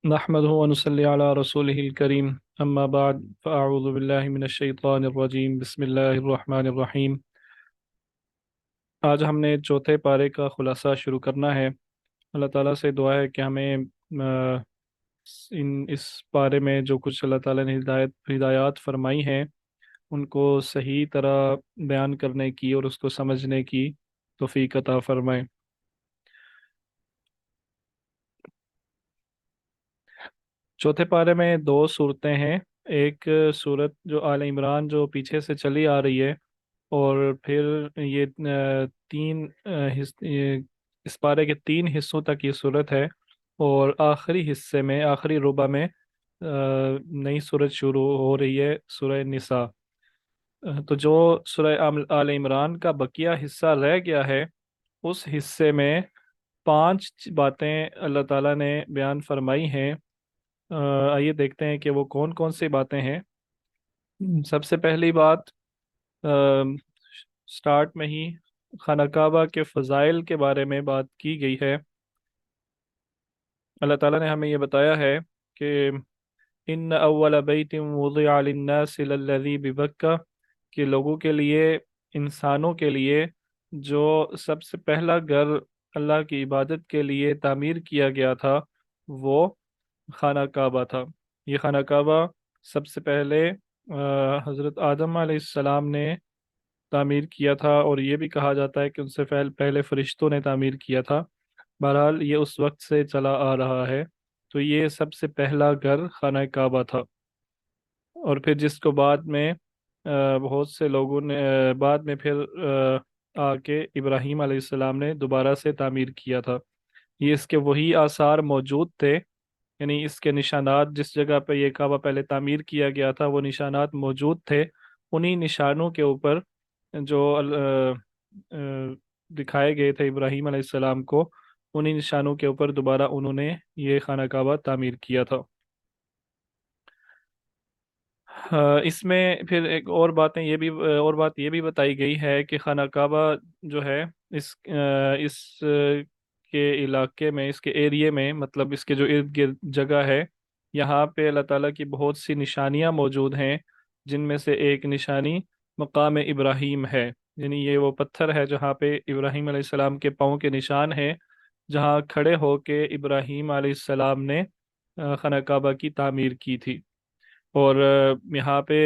نحمده ونصلي على رسوله الكريم أما بعد فأعوذ بالله من الشيطان الرجيم بسم الله الرحمن الرحيم۔ آج ہم نے چوتھے پارے کا خلاصہ شروع کرنا ہے۔ اللہ تعالیٰ سے دعا ہے کہ ہمیں اس پارے میں جو کچھ اللہ تعالیٰ نے ہدایات فرمائی ہیں ان کو صحیح طرح بیان کرنے کی اور اس کو سمجھنے کی توفیق عطا فرمائے۔ چوتھے پارے میں دو صورتیں ہیں۔ ایک صورت جو آل عمران جو پیچھے سے چلی آ رہی ہے، اور پھر یہ تین یہ اس پارے کے تین حصوں تک یہ صورت ہے، اور آخری حصے میں آخری ربع میں نئی صورت شروع ہو رہی ہے، سورہ نساء۔ تو جو سورہ آل عمران کا بقیہ حصہ رہ گیا ہے، اس حصے میں پانچ باتیں اللہ تعالیٰ نے بیان فرمائی ہیں۔ آئیے دیکھتے ہیں کہ وہ کون کون سی باتیں ہیں۔ سب سے پہلی بات، سٹارٹ میں ہی خانہ کعبہ کے فضائل کے بارے میں بات کی گئی ہے۔ اللہ تعالیٰ نے ہمیں یہ بتایا ہے کہ ان اول بیت وضع للناس للذی ببکہ، کہ لوگوں کے لیے، انسانوں کے لیے جو سب سے پہلا گھر اللہ کی عبادت کے لیے تعمیر کیا گیا تھا وہ خانہ کعبہ تھا۔ یہ خانہ کعبہ سب سے پہلے حضرت آدم علیہ السلام نے تعمیر کیا تھا، اور یہ بھی کہا جاتا ہے کہ ان سے پہلے فرشتوں نے تعمیر کیا تھا۔ بہرحال یہ اس وقت سے چلا آ رہا ہے، تو یہ سب سے پہلا گھر خانہ کعبہ تھا۔ اور پھر جس کو بعد میں بہت سے لوگوں نے بعد میں پھر آ کے ابراہیم علیہ السلام نے دوبارہ سے تعمیر کیا تھا۔ یہ اس کے وہی آثار موجود تھے، یعنی اس کے نشانات، جس جگہ پہ یہ کعبہ پہلے تعمیر کیا گیا تھا وہ نشانات موجود تھے۔ انہی نشانوں کے اوپر جو دکھائے گئے تھے ابراہیم علیہ السلام کو، انہی نشانوں کے اوپر دوبارہ انہوں نے یہ خانہ کعبہ تعمیر کیا تھا۔ اس میں پھر ایک اور بات یہ بھی بتائی گئی ہے کہ خانہ کعبہ جو ہے اس کے علاقے میں، اس کے ایریے میں، مطلب اس کے جو ارد گرد جگہ ہے، یہاں پہ اللہ تعالیٰ کی بہت سی نشانیاں موجود ہیں، جن میں سے ایک نشانی مقام ابراہیم ہے۔ یعنی یہ وہ پتھر ہے جہاں پہ ابراہیم علیہ السلام کے پاؤں کے نشان ہیں، جہاں کھڑے ہو کے ابراہیم علیہ السلام نے خانہ کعبہ کی تعمیر کی تھی۔ اور یہاں پہ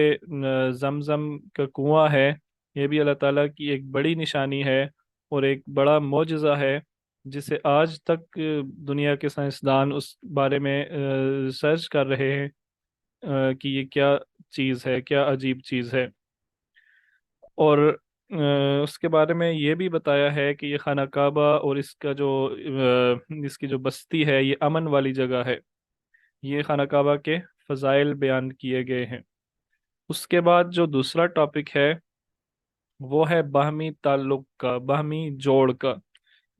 زمزم کا کنواں ہے، یہ بھی اللہ تعالیٰ کی ایک بڑی نشانی ہے اور ایک بڑا معجزہ ہے، جسے آج تک دنیا کے سائنسدان اس بارے میں سرچ کر رہے ہیں کہ یہ کیا چیز ہے، کیا عجیب چیز ہے۔ اور اس کے بارے میں یہ بھی بتایا ہے کہ یہ خانہ کعبہ اور اس کی جو بستی ہے یہ امن والی جگہ ہے۔ یہ خانہ کعبہ کے فضائل بیان کیے گئے ہیں۔ اس کے بعد جو دوسرا ٹاپک ہے وہ ہے باہمی تعلق کا، باہمی جوڑ کا،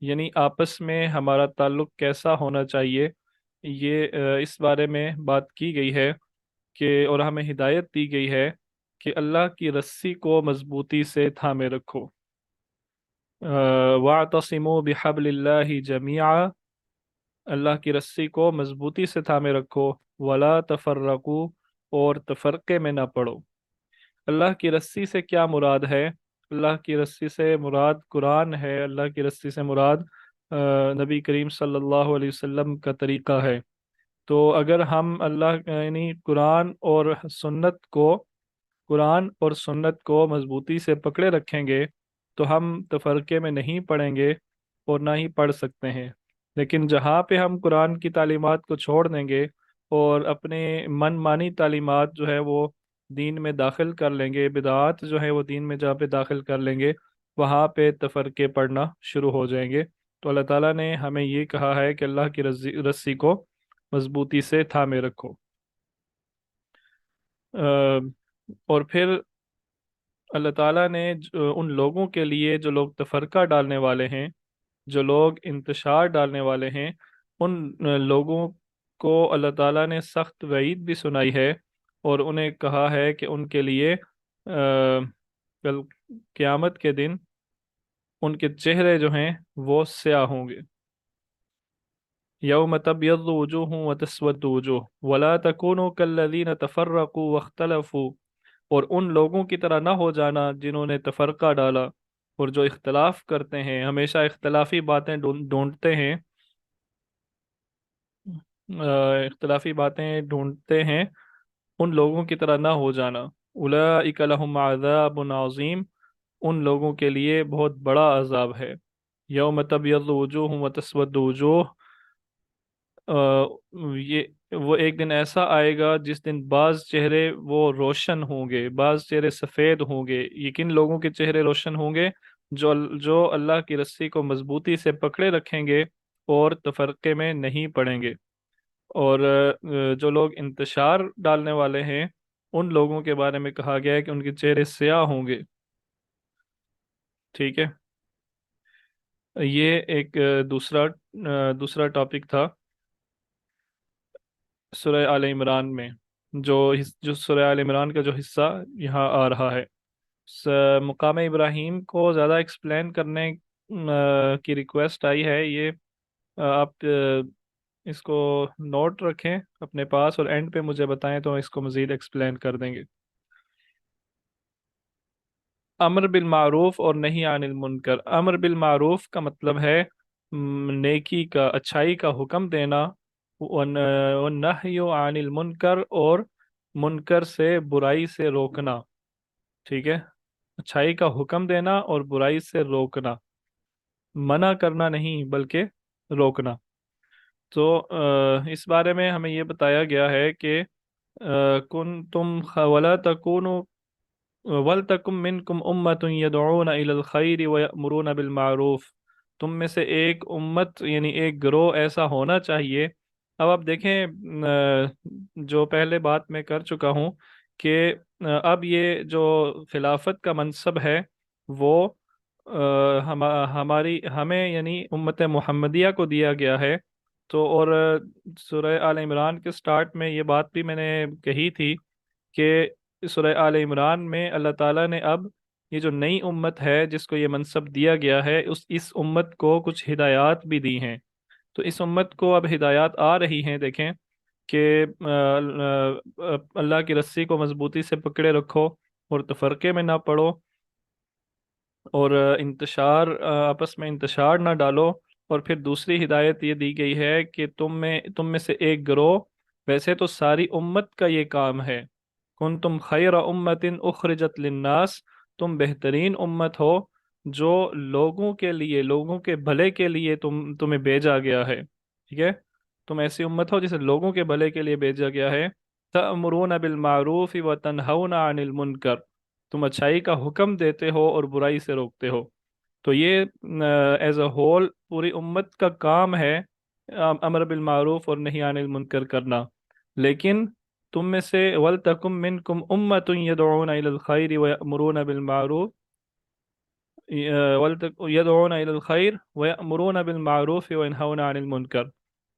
یعنی آپس میں ہمارا تعلق کیسا ہونا چاہیے۔ یہ اس بارے میں بات کی گئی ہے کہ، اور ہمیں ہدایت دی گئی ہے کہ اللہ کی رسی کو مضبوطی سے تھامے رکھو۔ وَاعْتَصِمُوا بِحَبْلِ اللَّهِ جَمِيعًا، اللہ کی رسی کو مضبوطی سے تھامے رکھو، وَلَا تَفَرَّقُوا، اور تفرقے میں نہ پڑو۔ اللہ کی رسی سے کیا مراد ہے؟ اللہ کی رسی سے مراد قرآن ہے، اللہ کی رسی سے مراد نبی کریم صلی اللہ علیہ وسلم کا طریقہ ہے۔ تو اگر ہم یعنی قرآن اور سنت کو مضبوطی سے پکڑے رکھیں گے تو ہم تفرقے میں نہیں پڑیں گے اور نہ ہی پڑھ سکتے ہیں۔ لیکن جہاں پہ ہم قرآن کی تعلیمات کو چھوڑ دیں گے اور اپنے من مانی تعلیمات جو ہے وہ دین میں داخل کر لیں گے، بدعات جو ہے وہ دین میں جہاں پہ داخل کر لیں گے، وہاں پہ تفرقے پڑنا شروع ہو جائیں گے۔ تو اللہ تعالیٰ نے ہمیں یہ کہا ہے کہ اللہ کی رسی کو مضبوطی سے تھامے رکھو۔ اور پھر اللہ تعالیٰ نے ان لوگوں کے لیے جو لوگ تفرقہ ڈالنے والے ہیں، جو لوگ انتشار ڈالنے والے ہیں، ان لوگوں کو اللہ تعالیٰ نے سخت وعید بھی سنائی ہے، اور انہیں کہا ہے کہ ان کے لیے کل قیامت کے دن ان کے چہرے جو ہیں وہ سیاہ ہوں گے۔ यौम तब्यद्दु वजूहुन व तस्वद्दु वजूह वला तकूनु कल्लज़ीना तफर्रकू वख्तलफू, और उन लोगों की तरह ना हो जाना जिन्होंने तफरका डाला और जो इख्तलाफ करते हैं, हमेशा इख्तलाफी बातें ढूंढते हैं, इख्तलाफी बातें ढूंढते हैं, उन लोगों की तरह ना हो जाना। उलाइका लहुम अज़ाबुन अज़ीम, उन लोगों के लिए बहुत बड़ा अजाब है। यौम तब्यद्दु वजूहुन व तस्वद्दु वजूह, ये वो एक दिन ऐसा आएगा जिस दिन बाज चेहरे वो रोशन होंगे, बाज चेहरे सफ़ेद होंगे। ये किन लोगों के चेहरे रोशन होंगे? जो जो अल्लाह की रस्सी को मजबूती से पकड़े रखेंगे और तफरके में नहीं पड़ेंगे। और जो लोग इंतशार डालने वाले हैं, उन लोगों के बारे में कहा गया है कि उनके चेहरे स्याह होंगे। ठीक है। ये एक दूसरा टॉपिक था सूरह आल इमरान में। जो सूरह आल इमरान का जो हिस्सा यहाँ आ रहा है, मुकाम इब्राहीम को ज़्यादा एक्सप्लेन करने की रिक्वेस्ट आई है। ये आप इसको नोट रखें अपने पास और एंड पे मुझे बताएं तो इसको मज़ीद एक्सप्लेन कर देंगे। अमर बिल मारूफ और नही अनिल मुनकर। अमर बिल मारूफ का मतलब है नेकी का, अच्छाई का हुक्म देना। नही अनिल मुनकर, और मुनकर से, बुराई से रोकना। ठीक है। अच्छाई का हुक्म देना और बुराई से रोकना, मना करना नहीं बल्कि रोकना। तो इस बारे में हमें ये बताया गया है कि कुन तुम वला तकूनु वल तकुम मिनकुम उम्मतुन यदऊना इलल खैरि व यअमुरूना बिल मारूफ। तुम में से एक उम्मत यानी एक गिरोह ऐसा होना चाहिए। अब आप देखें, जो पहले बात मैं कर चुका हूँ कि अब ये जो खिलाफत का मनसब है वो हमारी हमें यानी उम्मत मुहम्मदिया को दिया गया है। तो और सूरह आल इमरान के स्टार्ट में ये बात भी मैंने कही थी कि सूरह आल इमरान में अल्लाह ताला ने अब ये जो नई उम्मत है जिसको ये मनसब दिया गया है, उस इस उम्मत को कुछ हिदायत भी दी हैं। तो इस उम्मत को अब हिदायत आ रही हैं। देखें कि अल्लाह की रस्सी को मजबूती से पकड़े रखो और तफरके में ना पड़ो, और इंतशार, आपस में इंतशार ना डालो। और फिर दूसरी हिदायत ये दी गई है कि तुम में से एक गिरोह, वैसे तो सारी उम्मत का ये काम है, कुन तुम खैर उम्मतिन उखरिजत लिन्नास, तुम बेहतरीन उम्मत हो जो लोगों के लिए, लोगों के भले के लिए तुम्हें भेजा गया है। ठीक है। तुम ऐसी उम्मत हो जिसे लोगों के भले के लिए भेजा गया है। तअमुरून बिल मारूफ व तनहौना अनिल मुनकर, तुम अच्छाई का हुक्म देते हो और बुराई से रोकते हो। तो ये एज अ होल पूरी उम्मत का काम है अमर बिल मारूफ और नही अनिल मुनकर करना। लेकिन तुम में से वल तकुम मिनकुम उम्मतुन यदऊना इलल खैरि व यअमुरूना बिल मारूफ, वल तक यदऊना इलल खैर व यअमुरूना बिल मारूफ व यनहौना अनिल मुनकर।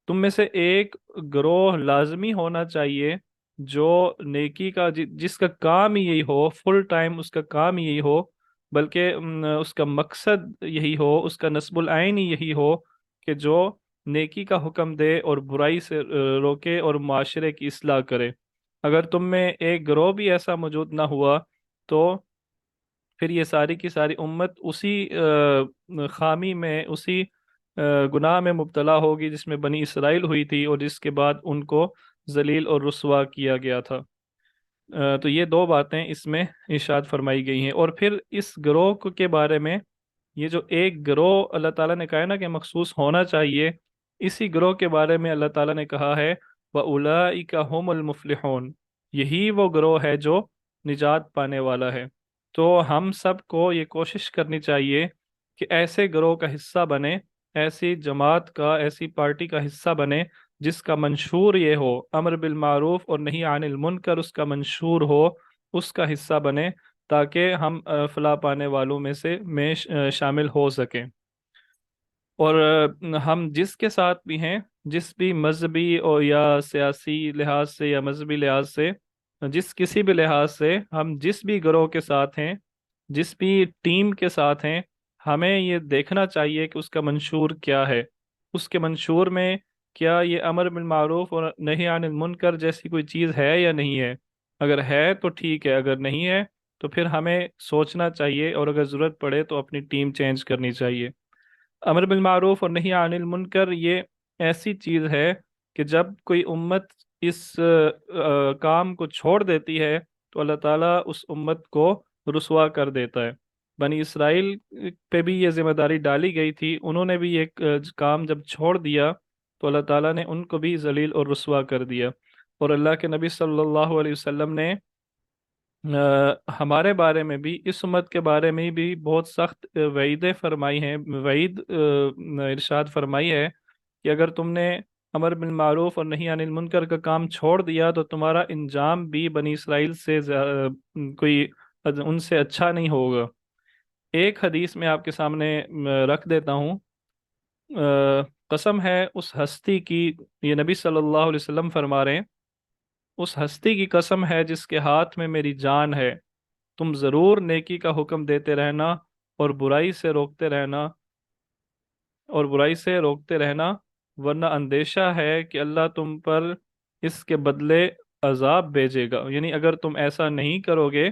तुम में से एक ग्रोह लाजमी होना चाहिए जो नेकी का, जिसका काम ही यही हो, फुल टाइम उसका काम ही यही हो, बल्कि उसका मकसद यही हो, उसका नस्बुल आइन ही यही हो कि जो नेकी का हुक्म दे और बुराई से रोके और माशरे की इस्लाह करे। अगर तुम में एक ग्रोह भी ऐसा मौजूद ना हुआ तो फिर ये सारी की सारी उम्मत उसी खामी में, उसी गुनाह में मुब्तला होगी जिसमें बनी इसराइल हुई थी और जिसके बाद उनको जलील और रुस्वा किया गया था। तो ये दो बातें इसमें इरशाद फरमाई गई हैं। और फिर इस गिरोह के बारे में, ये जो एक गिरोह अल्लाह ताला ने कहा है ना कि मखसूस होना चाहिए, इसी गिरोह के बारे में अल्लाह ताला ने कहा है व उलाइका हुमुल मुफ्लिहून, यही वो गिरोह है जो निजात पाने वाला है। तो हम सब को ये कोशिश करनी चाहिए कि ऐसे गिरोह का हिस्सा बने, ऐसी जमात का, ऐसी पार्टी का हिस्सा बने जिसका मंशूर ये हो, अमर बिल मारूफ और नही अनिल मुनकर उसका मंशूर हो, उसका हिस्सा बने, ताकि हम फलाह पाने वालों में शामिल हो सकें। और हम जिसके साथ भी हैं, जिस भी मजहबी और या सियासी लिहाज से या मजहबी लिहाज से, जिस किसी भी लिहाज से हम जिस भी गिरोह के साथ हैं, जिस भी टीम के साथ हैं, हमें ये देखना चाहिए कि उसका मंशूर क्या है। उसके मंशूर में کیا یہ امر بالمعروف اور نہی عن المنکر جیسی کوئی چیز ہے یا نہیں ہے؟ اگر ہے تو ٹھیک ہے، اگر نہیں ہے تو پھر ہمیں سوچنا چاہیے، اور اگر ضرورت پڑے تو اپنی ٹیم چینج کرنی چاہیے۔ امر بالمعروف اور نہی عن المنکر یہ ایسی چیز ہے کہ جب کوئی امت اس کام کو چھوڑ دیتی ہے تو اللہ تعالیٰ اس امت کو رسوا کر دیتا ہے۔ بنی اسرائیل پہ بھی یہ ذمہ داری ڈالی گئی تھی، انہوں نے بھی ایک کام جب چھوڑ دیا تو اللہ تعالیٰ نے ان کو بھی ذلیل اور رسوا کر دیا۔ اور اللہ کے نبی صلی اللہ علیہ وسلم نے ہمارے بارے میں بھی، اس امت کے بارے میں بھی بہت سخت وعیدیں فرمائی ہیں، وعید ارشاد فرمائی ہے کہ اگر تم نے امر بالمعروف اور نہی عن المنکر کا کام چھوڑ دیا تو تمہارا انجام بھی بنی اسرائیل سے کوئی ان سے اچھا نہیں ہوگا۔ ایک حدیث میں آپ کے سامنے رکھ دیتا ہوں۔ قسم ہے اس ہستی کی، یہ نبی صلی اللہ علیہ وسلم فرما رہے ہیں، اس ہستی کی قسم ہے جس کے ہاتھ میں میری جان ہے، تم ضرور نیکی کا حکم دیتے رہنا اور برائی سے روکتے رہنا، ورنہ اندیشہ ہے کہ اللہ تم پر اس کے بدلے عذاب بھیجے گا۔ یعنی اگر تم ایسا نہیں کرو گے،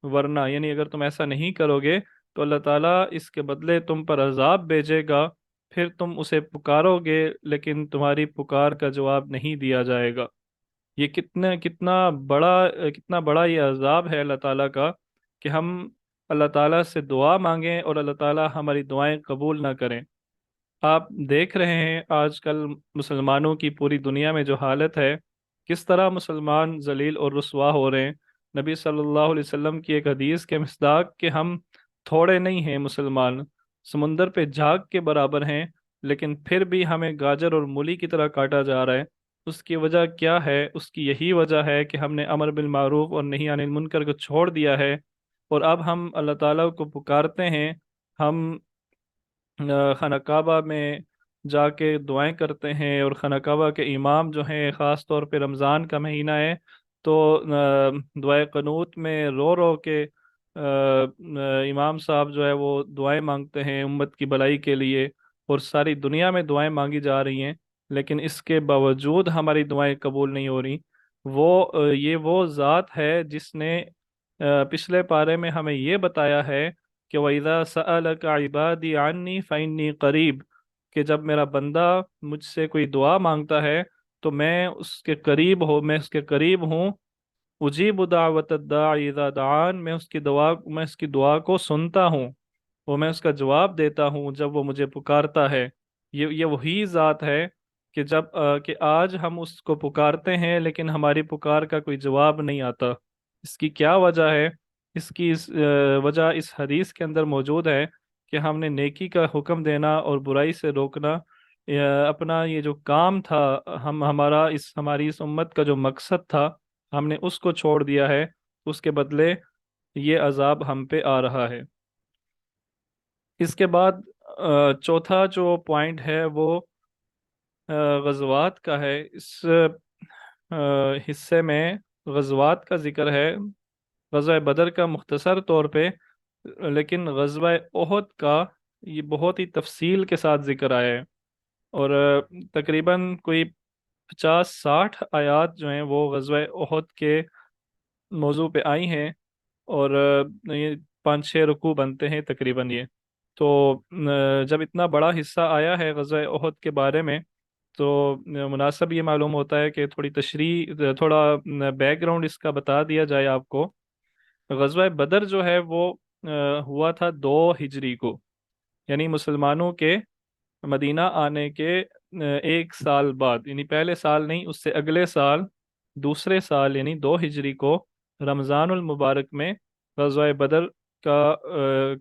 اگر تم ایسا نہیں کرو گے تو اللہ تعالیٰ اس کے بدلے تم پر عذاب بھیجے گا، پھر تم اسے پکارو گے لیکن تمہاری پکار کا جواب نہیں دیا جائے گا۔ یہ کتنا بڑا یہ عذاب ہے اللہ تعالیٰ کا کہ ہم اللہ تعالیٰ سے دعا مانگیں اور اللہ تعالیٰ ہماری دعائیں قبول نہ کریں۔ آپ دیکھ رہے ہیں آج کل مسلمانوں کی پوری دنیا میں جو حالت ہے، کس طرح مسلمان ذلیل اور رسوا ہو رہے ہیں۔ نبی صلی اللہ علیہ وسلم کی ایک حدیث کے مصداق کہ ہم تھوڑے نہیں ہیں مسلمان، سمندر پہ جھاگ کے برابر ہیں، لیکن پھر بھی ہمیں گاجر اور مولی کی طرح کاٹا جا رہا ہے۔ اس کی وجہ کیا ہے؟ اس کی یہی وجہ ہے کہ ہم نے امر بالمعروف اور نہی عن المنکر کو چھوڑ دیا ہے، اور اب ہم اللہ تعالیٰ کو پکارتے ہیں، ہم خانہ کعبہ میں جا کے دعائیں کرتے ہیں، اور خانہ کعبہ کے امام جو ہیں، خاص طور پہ رمضان کا مہینہ ہے تو دعائے قنوت میں رو رو کے امام صاحب جو ہے وہ دعائیں مانگتے ہیں امت کی بھلائی کے لیے، اور ساری دنیا میں دعائیں مانگی جا رہی ہیں، لیکن اس کے باوجود ہماری دعائیں قبول نہیں ہو رہی۔ یہ وہ ذات ہے جس نے پچھلے پارے میں ہمیں یہ بتایا ہے کہ وَإِذَا سَأَلَكَ عِبَادِي عَنِّي فَإِنِّي قَرِيب، کہ جب میرا بندہ مجھ سے کوئی دعا مانگتا ہے تو میں اس کے قریب ہوں۔ اجیب دعوت الداعی اذا دعان، میں اس کی دعا کو سنتا ہوں، میں اس کا جواب دیتا ہوں جب وہ مجھے پکارتا ہے۔ یہ وہی ذات ہے کہ کہ آج ہم اس کو پکارتے ہیں لیکن ہماری پکار کا کوئی جواب نہیں آتا۔ اس کی کیا وجہ ہے؟ وجہ اس حدیث کے اندر موجود ہے کہ ہم نے نیکی کا حکم دینا اور برائی سے روکنا، اپنا یہ جو کام تھا، ہماری اس امت کا جو مقصد تھا، ہم نے اس کو چھوڑ دیا ہے، اس کے بدلے یہ عذاب ہم پہ آ رہا ہے۔ اس کے بعد چوتھا جو پوائنٹ ہے وہ غزوات کا ہے۔ اس حصے میں غزوات کا ذکر ہے، غزوہ بدر کا مختصر طور پہ، لیکن غزوہ احد کا یہ بہت ہی تفصیل کے ساتھ ذکر آیا ہے، اور تقریباً کوئی 50-60 آیات جو ہیں وہ غزوہ احد کے موضوع پہ آئی ہیں، اور یہ 5-6 رکوع بنتے ہیں تقریباً یہ تو جب اتنا بڑا حصہ آیا ہے غزوہ احد کے بارے میں تو مناسب یہ معلوم ہوتا ہے کہ تھوڑی تشریح، تھوڑا بیک گراؤنڈ اس کا بتا دیا جائے آپ کو۔ غزوہ بدر جو ہے وہ ہوا تھا 2 ہجری کو، یعنی مسلمانوں کے مدینہ آنے کے 1 سال بعد، یعنی پہلے سال نہیں، اس سے اگلے سال، دوسرے سال یعنی 2 ہجری کو رمضان المبارک میں غزوہ بدر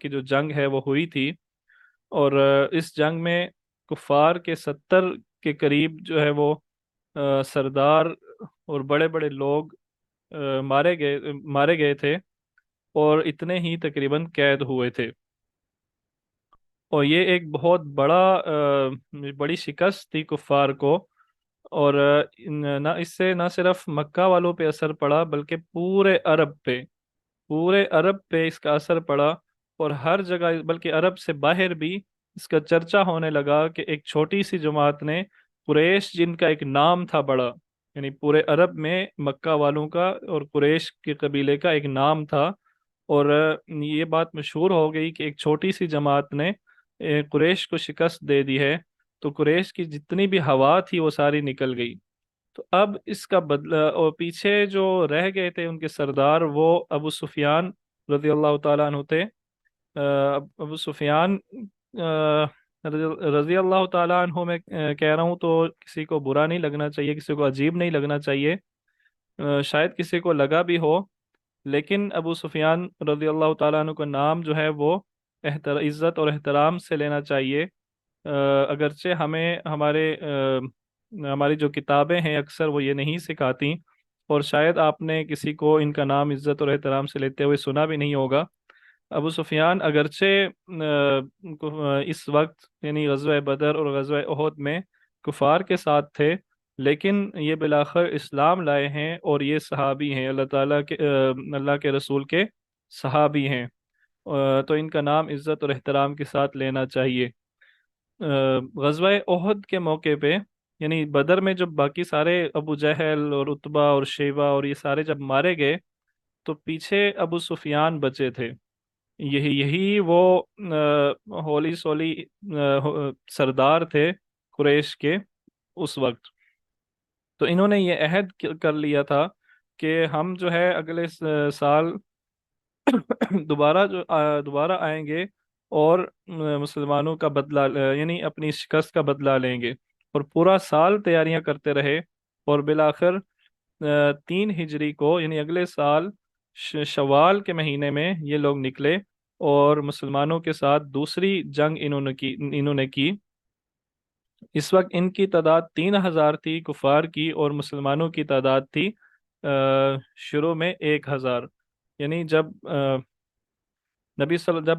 کی جو جنگ ہے وہ ہوئی تھی، اور اس جنگ میں کفار کے 70 کے قریب جو ہے وہ سردار اور بڑے بڑے لوگ مارے گئے تھے، اور اتنے ہی تقریباً قید ہوئے تھے، اور یہ ایک بہت بڑی شکست تھی کفار کو، اور نہ اس سے نہ صرف مکہ والوں پہ اثر پڑا بلکہ پورے عرب پہ اس کا اثر پڑا، اور ہر جگہ، بلکہ عرب سے باہر بھی इसका चर्चा होने लगा कि एक छोटी सी जमात ने, कुरैश जिनका एक नाम था बड़ा, यानी पूरे अरब में मक्का वालों का और कुरैश के कबीले का एक नाम था, और ये बात मशहूर हो गई कि एक छोटी सी जमात ने कुरैश को शिकस्त दे दी है। तो कुरैश की जितनी भी हवा थी वो सारी निकल गई। तो अब इसका बदला, और पीछे जो रह गए थे उनके सरदार, वो अबू सुफियान रजी अल्लाह तआला अन्हु थे। अबू सुफियान रजी अल्लाह तआला अन्हु में कह रहा हूँ तो किसी को बुरा नहीं लगना चाहिए, किसी को अजीब नहीं लगना चाहिए, शायद किसी को लगा भी हो, लेकिन अबू सुफियान रजी अल्लाह तआला अन्हु का नाम जो है वो इज़्ज़त और एहतराम से लेना चाहिए। अगरचे हमें हमारी जो किताबें हैं अक्सर वो ये नहीं सिखाती, और शायद आपने किसी को इनका नाम इज़्ज़त और एहतराम से लेते हुए सुना भी नहीं होगा। अबू सुफियान अगरचे इस वक्त यानी गज़वा बदर और गज़वा उहद में कुफार के साथ थे, लेकिन ये बिलाखिर इस्लाम लाए हैं और ये सहाबी हैं, अल्लाह के रसूल के सहाबी हैं। तो इनका नाम इज़्ज़त और एहतराम के साथ लेना चाहिए। गज़वा उहद के मौके पे, यानी बदर में जब बाकी सारे अबू जहल और उतबा और शेबा और ये सारे जब मारे गए, तो पीछे अबू सुफियान बचे थे। यही यही वो होली सोली सरदार थे कुरैश के उस वक्त। तो इन्होंने ये अहद कर लिया था कि हम जो है अगले साल दोबारा आएंगे और मुसलमानों का बदला यानी अपनी शिकस्त का बदला लेंगे। और पूरा साल तैयारियां करते रहे, और बिलाखिर 3 हिजरी को यानी अगले साल शवाल के महीने में ये लोग निकले, और मुसलमानों के साथ दूसरी जंग इन्होंने की। इस वक्त इनकी तादाद 3,000 थी कुफार की, और मुसलमानों की तादाद थी शुरू में 1,000। यानी जब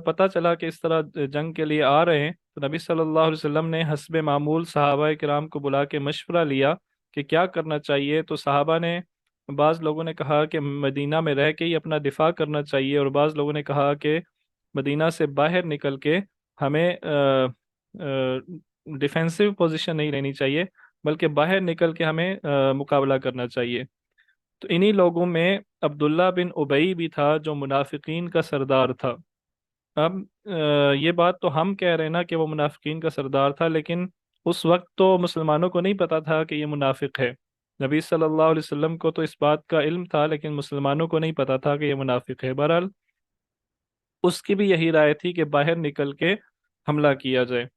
पता चला कि इस तरह जंग के लिए आ रहे हैं, तो नबी सल्लल्लाहु अलैहि वसल्लम ने हस्बे मामूल सहाबा किराम को बुला के मशवरा लिया कि क्या करना चाहिए। तो सहाबा ने, बाज़ लोगों ने कहा कि मदीना में रह के ही अपना दिफा करना चाहिए, और बाज़ लोगों ने कहा कि मदीना से बाहर निकल के हमें डिफेंसिव पोजीशन नहीं लेनी चाहिए, बल्कि बाहर निकल के हमें मुकाबला करना चाहिए। तो इन्हीं लोगों में अब्दुल्ला बिन उबई भी था जो मुनाफिकीन का सरदार था। अब ये बात तो हम कह रहे हैं ना कि वो मुनाफिकीन का सरदार था, लेकिन उस वक्त तो मुसलमानों को नहीं पता था कि ये मुनाफिक है। नबी सल्लल्लाहु अलैहि वसल्लम को तो इस बात का इल्म था, लेकिन मुसलमानों को नहीं पता था कि ये मुनाफिक है। बहरहाल उसकी भी यही राय थी कि बाहर निकल के हमला किया जाए।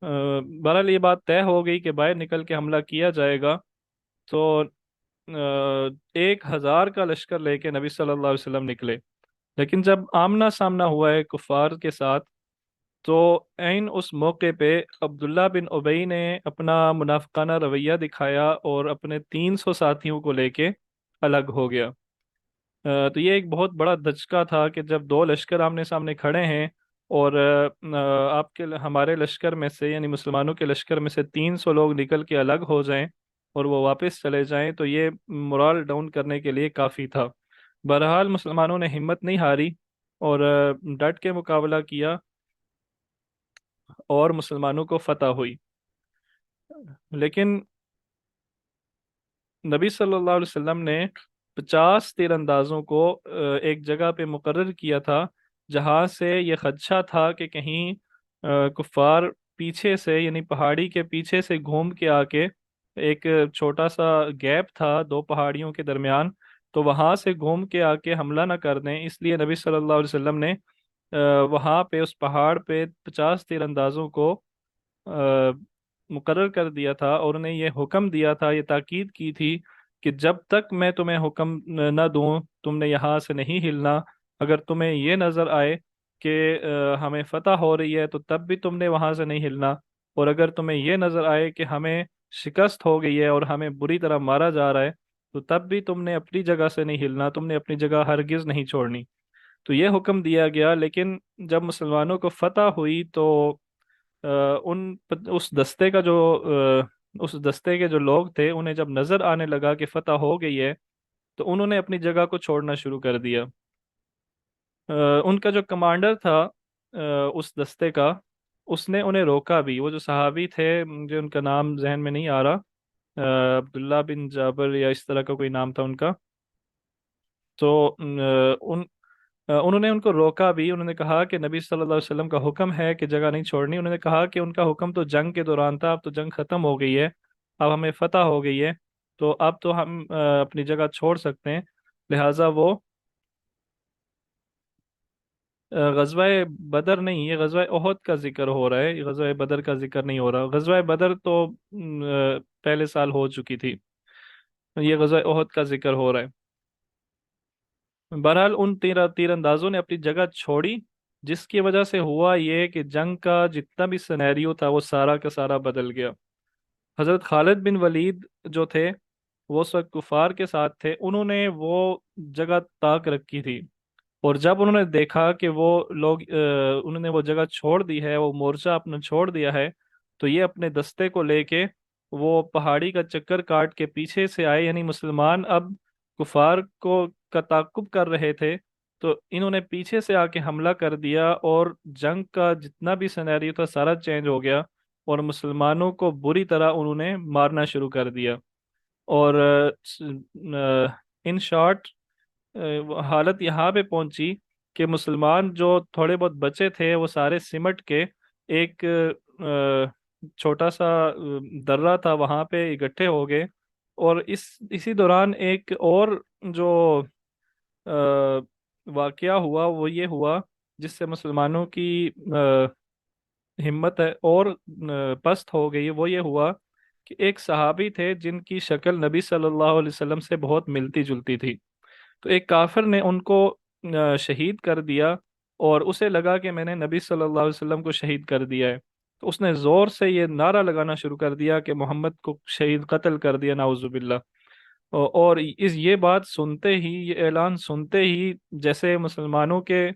बहरहाल ये बात तय हो गई कि बाहर निकल के हमला किया जाएगा। तो 1,000 का लश्कर लेके नबी सल्लल्लाहु अलैहि वसल्लम निकले। लेकिन जब आमना सामना हुआ है कुफार के साथ, तो ऐन उस मौके पे अब्दुल्ला बिन उबई ने अपना मुनाफिकाना रवैया दिखाया और अपने 300 साथियों को लेके अलग हो गया। तो ये एक बहुत बड़ा धचका था कि जब दो लश्कर आमने सामने खड़े हैं, और हमारे लश्कर में से यानी मुसलमानों के लश्कर में से 300 लोग निकल के अलग हो जाएं और वो वापस चले जाएं, तो ये मोरल डाउन करने के लिए काफ़ी था। बहरहाल मुसलमानों ने हिम्मत नहीं हारी, और डट के मुकाबला किया, और मुसलमानों को फतह हुई। लेकिन नबी सल्लल्लाहु अलैहि वसल्लम ने 50 तीरंदाजों को एक जगह पे मुकर्रर किया था, जहाँ से ये खदशा था कि कहीं कुफार पीछे से यानी पहाड़ी के पीछे से घूम के आके, एक छोटा सा गैप था दो पहाड़ियों के दरमियान, तो वहाँ से घूम के आके हमला ना कर दें, इसलिए नबी सल्लल्लाहु अलैहि वसल्लम ने वहाँ पे उस पहाड़ पे 50 तीरंदाजों को मुकर्रर कर दिया था, और उन्हें ये हुक्म दिया था, ये ताकीद की थी कि जब तक मैं तुम्हें हुक्म न दूं तुमने यहाँ से नहीं हिलना। अगर तुम्हें ये नज़र आए कि हमें फतह हो रही है, तो तब भी तुमने वहाँ से नहीं हिलना। और अगर तुम्हें ये नज़र आए कि हमें शिकस्त हो गई है और हमें बुरी तरह मारा जा रहा है, तो तब भी तुमने अपनी जगह से नहीं हिलना, तुमने अपनी जगह हरगिज़ नहीं छोड़नी। तो ये हुक्म दिया गया। लेकिन जब मुसलमानों को फतह हुई, तो अ, उस दस्ते का जो उस दस्ते के जो लोग थे, उन्हें जब नजर आने लगा कि फतह हो गई है, तो उन्होंने अपनी जगह को छोड़ना शुरू कर दिया। उनका जो कमांडर था उस दस्ते का, اس نے انہیں روکا بھی، وہ جو صحابی تھے، مجھے ان کا نام ذہن میں نہیں آ رہا، عبداللہ بن جابر یا اس طرح کا کوئی نام تھا ان کا، تو انہوں نے ان کو روکا بھی، انہوں نے کہا کہ نبی صلی اللہ علیہ وسلم کا حکم ہے کہ جگہ نہیں چھوڑنی، انہوں نے کہا کہ ان کا حکم تو جنگ کے دوران تھا، اب تو جنگ ختم ہو گئی ہے، اب ہمیں فتح ہو گئی ہے، تو اب تو ہم اپنی جگہ چھوڑ سکتے ہیں، لہٰذا وہ غزوہ بدر نہیں، یہ غزوہ احد کا ذکر ہو رہا ہے، یہ غزوہ بدر کا ذکر نہیں ہو رہا، غزوہ بدر تو پہلے سال ہو چکی تھی، یہ غزوہ احد کا ذکر ہو رہا ہے۔ بہرحال ان تیر اندازوں نے اپنی جگہ چھوڑی، جس کی وجہ سے ہوا یہ کہ جنگ کا جتنا بھی سینیریو تھا وہ سارا کا سارا بدل گیا۔ حضرت خالد بن ولید جو تھے، وہ اس وقت کفار کے ساتھ تھے، انہوں نے وہ جگہ تاک رکھی تھی، اور جب انہوں نے دیکھا کہ وہ لوگ انہوں نے وہ جگہ چھوڑ دی ہے، وہ مورچہ اپنا چھوڑ دیا ہے، تو یہ اپنے دستے کو لے کے وہ پہاڑی کا چکر کاٹ کے پیچھے سے آئے، یعنی مسلمان اب کفار کو کا تعاقب کر رہے تھے، تو انہوں نے پیچھے سے آ کے حملہ کر دیا، اور جنگ کا جتنا بھی سینیریو تھا سارا چینج ہو گیا، اور مسلمانوں کو بری طرح انہوں نے مارنا شروع کر دیا، اور ان شارٹ حالت یہاں پہ پہنچی کہ مسلمان جو تھوڑے بہت بچے تھے وہ سارے سمٹ کے ایک چھوٹا سا درہ تھا وہاں پہ اکٹھے ہو گئے، اور اسی دوران ایک اور جو واقعہ ہوا وہ یہ ہوا، جس سے مسلمانوں کی ہمت ہے اور پست ہو گئی، وہ یہ ہوا کہ ایک صحابی تھے جن کی شکل نبی صلی اللہ علیہ وسلم سے بہت ملتی جلتی تھی، تو ایک کافر نے ان کو شہید کر دیا، اور اسے لگا کہ میں نے نبی صلی اللہ علیہ وسلم کو شہید کر دیا ہے، تو اس نے زور سے یہ نعرہ لگانا شروع کر دیا کہ محمد کو شہید قتل کر دیا، نعوذ باللہ۔ اور یہ بات سنتے ہی، یہ اعلان سنتے ہی، جیسے مسلمانوں کے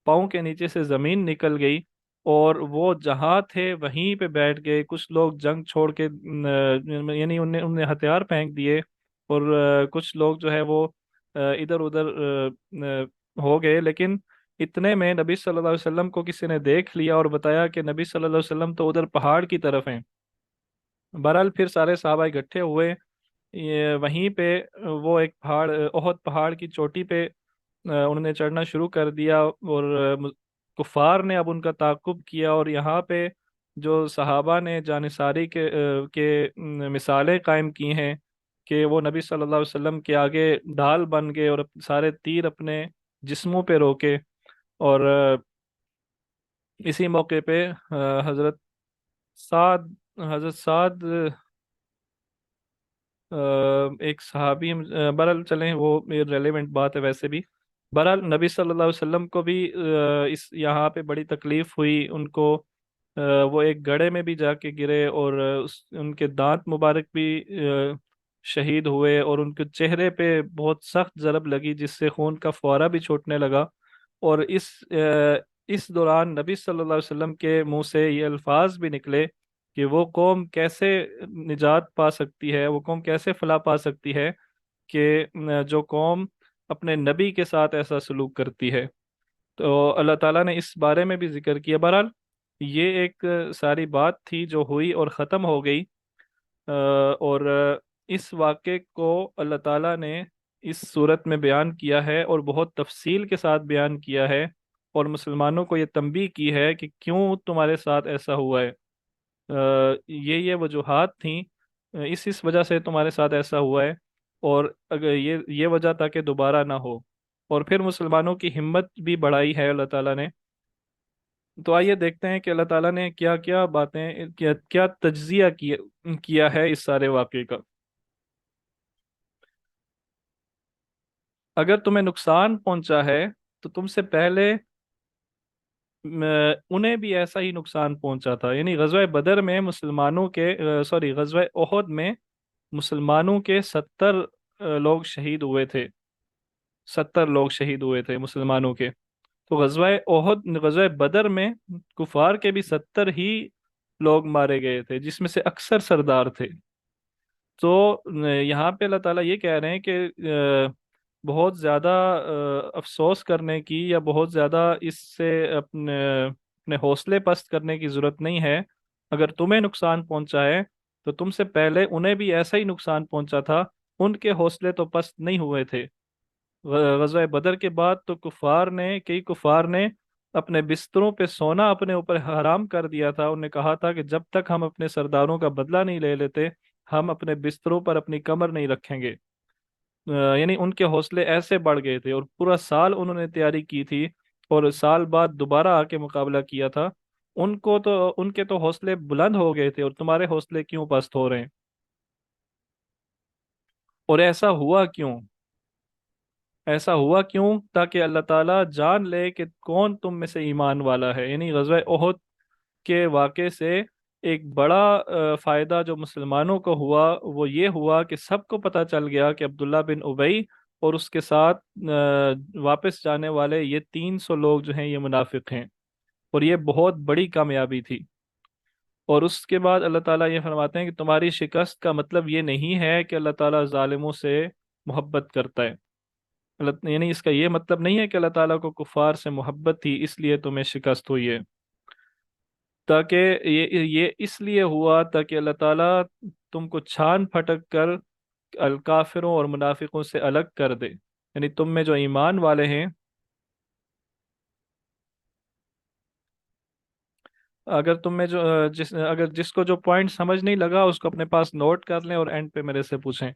پاؤں کے نیچے سے زمین نکل گئی، اور وہ جہاں تھے وہیں پہ بیٹھ گئے، کچھ لوگ جنگ چھوڑ کے یعنی انہیں ہتھیار پھینک دیے، اور کچھ لوگ جو ہے وہ ادھر ادھر ہو گئے، لیکن اتنے میں نبی صلی اللہ علیہ وسلم کو کسی نے دیکھ لیا اور بتایا کہ نبی صلی اللہ علیہ وسلم تو ادھر پہاڑ کی طرف ہیں۔ بہرحال پھر سارے صحابہ اکٹھے ہوئے، یہ وہیں پہ وہ ایک پہاڑ، احد پہاڑ کی چوٹی پہ انہوں نے چڑھنا شروع کر دیا، اور کفار نے اب ان کا تعاقب کیا، اور یہاں پہ جو صحابہ نے جانثاری کے مثالیں قائم کی ہیں کہ وہ نبی صلی اللہ علیہ وسلم کے آگے ڈھال بن گئے، اور سارے تیر اپنے جسموں پہ روکے، اور اسی موقع پہ حضرت سعد حضرت سعد ایک صحابی بہرحال چلیں وہ ریلیونٹ بات ہے ویسے بھی، بہرحال نبی صلی اللہ علیہ وسلم کو بھی اس یہاں پہ بڑی تکلیف ہوئی ان کو، وہ ایک گڑھے میں بھی جا کے گرے، اور ان کے دانت مبارک بھی شہید ہوئے، اور ان کے چہرے پہ بہت سخت ضرب لگی جس سے خون کا فوارہ بھی چھوٹنے لگا، اور اس دوران نبی صلی اللہ علیہ وسلم کے منہ سے یہ الفاظ بھی نکلے کہ وہ قوم کیسے نجات پا سکتی ہے، وہ قوم کیسے فلاح پا سکتی ہے کہ جو قوم اپنے نبی کے ساتھ ایسا سلوک کرتی ہے، تو اللہ تعالیٰ نے اس بارے میں بھی ذکر کیا۔ بہرحال یہ ایک ساری بات تھی جو ہوئی اور ختم ہو گئی، اور اس واقعے کو اللہ تعالیٰ نے اس صورت میں بیان کیا ہے، اور بہت تفصیل کے ساتھ بیان کیا ہے، اور مسلمانوں کو یہ تنبیہ کی ہے کہ کیوں تمہارے ساتھ ایسا ہوا ہے، یہ وجوہات تھیں، اس وجہ سے تمہارے ساتھ ایسا ہوا ہے، اور اگر یہ وجہ تاکہ دوبارہ نہ ہو، اور پھر مسلمانوں کی ہمت بھی بڑھائی ہے اللہ تعالیٰ نے۔ تو آئیے دیکھتے ہیں کہ اللہ تعالیٰ نے کیا کیا باتیں، کیا تجزیہ کیا ہے اس سارے واقعے کا۔ اگر تمہیں نقصان پہنچا ہے تو تم سے پہلے انہیں بھی ایسا ہی نقصان پہنچا تھا، یعنی غزوہ بدر میں مسلمانوں کے سوری غزوہ احد میں مسلمانوں کے 70 لوگ شہید ہوئے تھے، 70 لوگ شہید ہوئے تھے مسلمانوں کے، تو غزوہ بدر میں کفار کے بھی 70 ہی لوگ مارے گئے تھے، جس میں سے اکثر سردار تھے۔ تو یہاں پہ اللہ تعالیٰ یہ کہہ رہے ہیں کہ بہت زیادہ افسوس کرنے کی یا بہت زیادہ اس سے اپنے अपने हौसले पस्त करने की जरूरत नहीं है। अगर तुम्हें नुकसान पहुंचा है तो तुमसे पहले उन्हें भी ऐसा ही नुकसान पहुंचा था, उनके हौसले तो पस्त नहीं हुए थे। गज़वा बदर के बाद तो कई कुफार ने अपने बिस्तरों पे सोना अपने ऊपर हराम कर दिया था। उन्हें कहा था कि जब तक हम अपने सरदारों का बदला नहीं ले लेते, हम अपने बिस्तरों पर अपनी कमर नहीं रखेंगे। यानी उनके हौसले ऐसे बढ़ गए थे, और पूरा साल उन्होंने तैयारी की थी, और साल बाद दोबारा आके मुकाबला किया था। उनके तो हौसले बुलंद हो गए थे, और तुम्हारे हौसले क्यों पस्त हो रहे हैं? और ऐसा हुआ क्यों? ताकि अल्लाह ताला जान ले कि कौन तुम में से ईमान वाला है। यानी गज़वा ओहद के वाक़े से एक बड़ा फायदा जो मुसलमानों को हुआ वो ये हुआ कि सबको पता चल गया कि अब्दुल्ला बिन उबई और उसके साथ वापस जाने वाले ये 300 लोग जो हैं ये मुनाफिक हैं। और ये बहुत बड़ी कामयाबी थी। और उसके बाद अल्लाह ताला ये फरमाते हैं कि तुम्हारी शिकस्त का मतलब ये नहीं है कि अल्लाह ताला जालिमों से मोहब्बत करता है। यानी इसका ये मतलब नहीं है कि अल्लाह ताला को कुफार से मोहब्बत थी इसलिए तुम्हें शिकस्त हुई है। ताकि ये इसलिए हुआ ताकि अल्लाह ताला तुमको छान फटक कर अल काफिरों और मुनाफिकों से अलग कर दे। यानी तुम में जो ईमान वाले हैं, अगर तुम में जो अगर जिसको जो पॉइंट समझ नहीं लगा उसको अपने पास नोट कर लें और एंड पे मेरे से पूछें।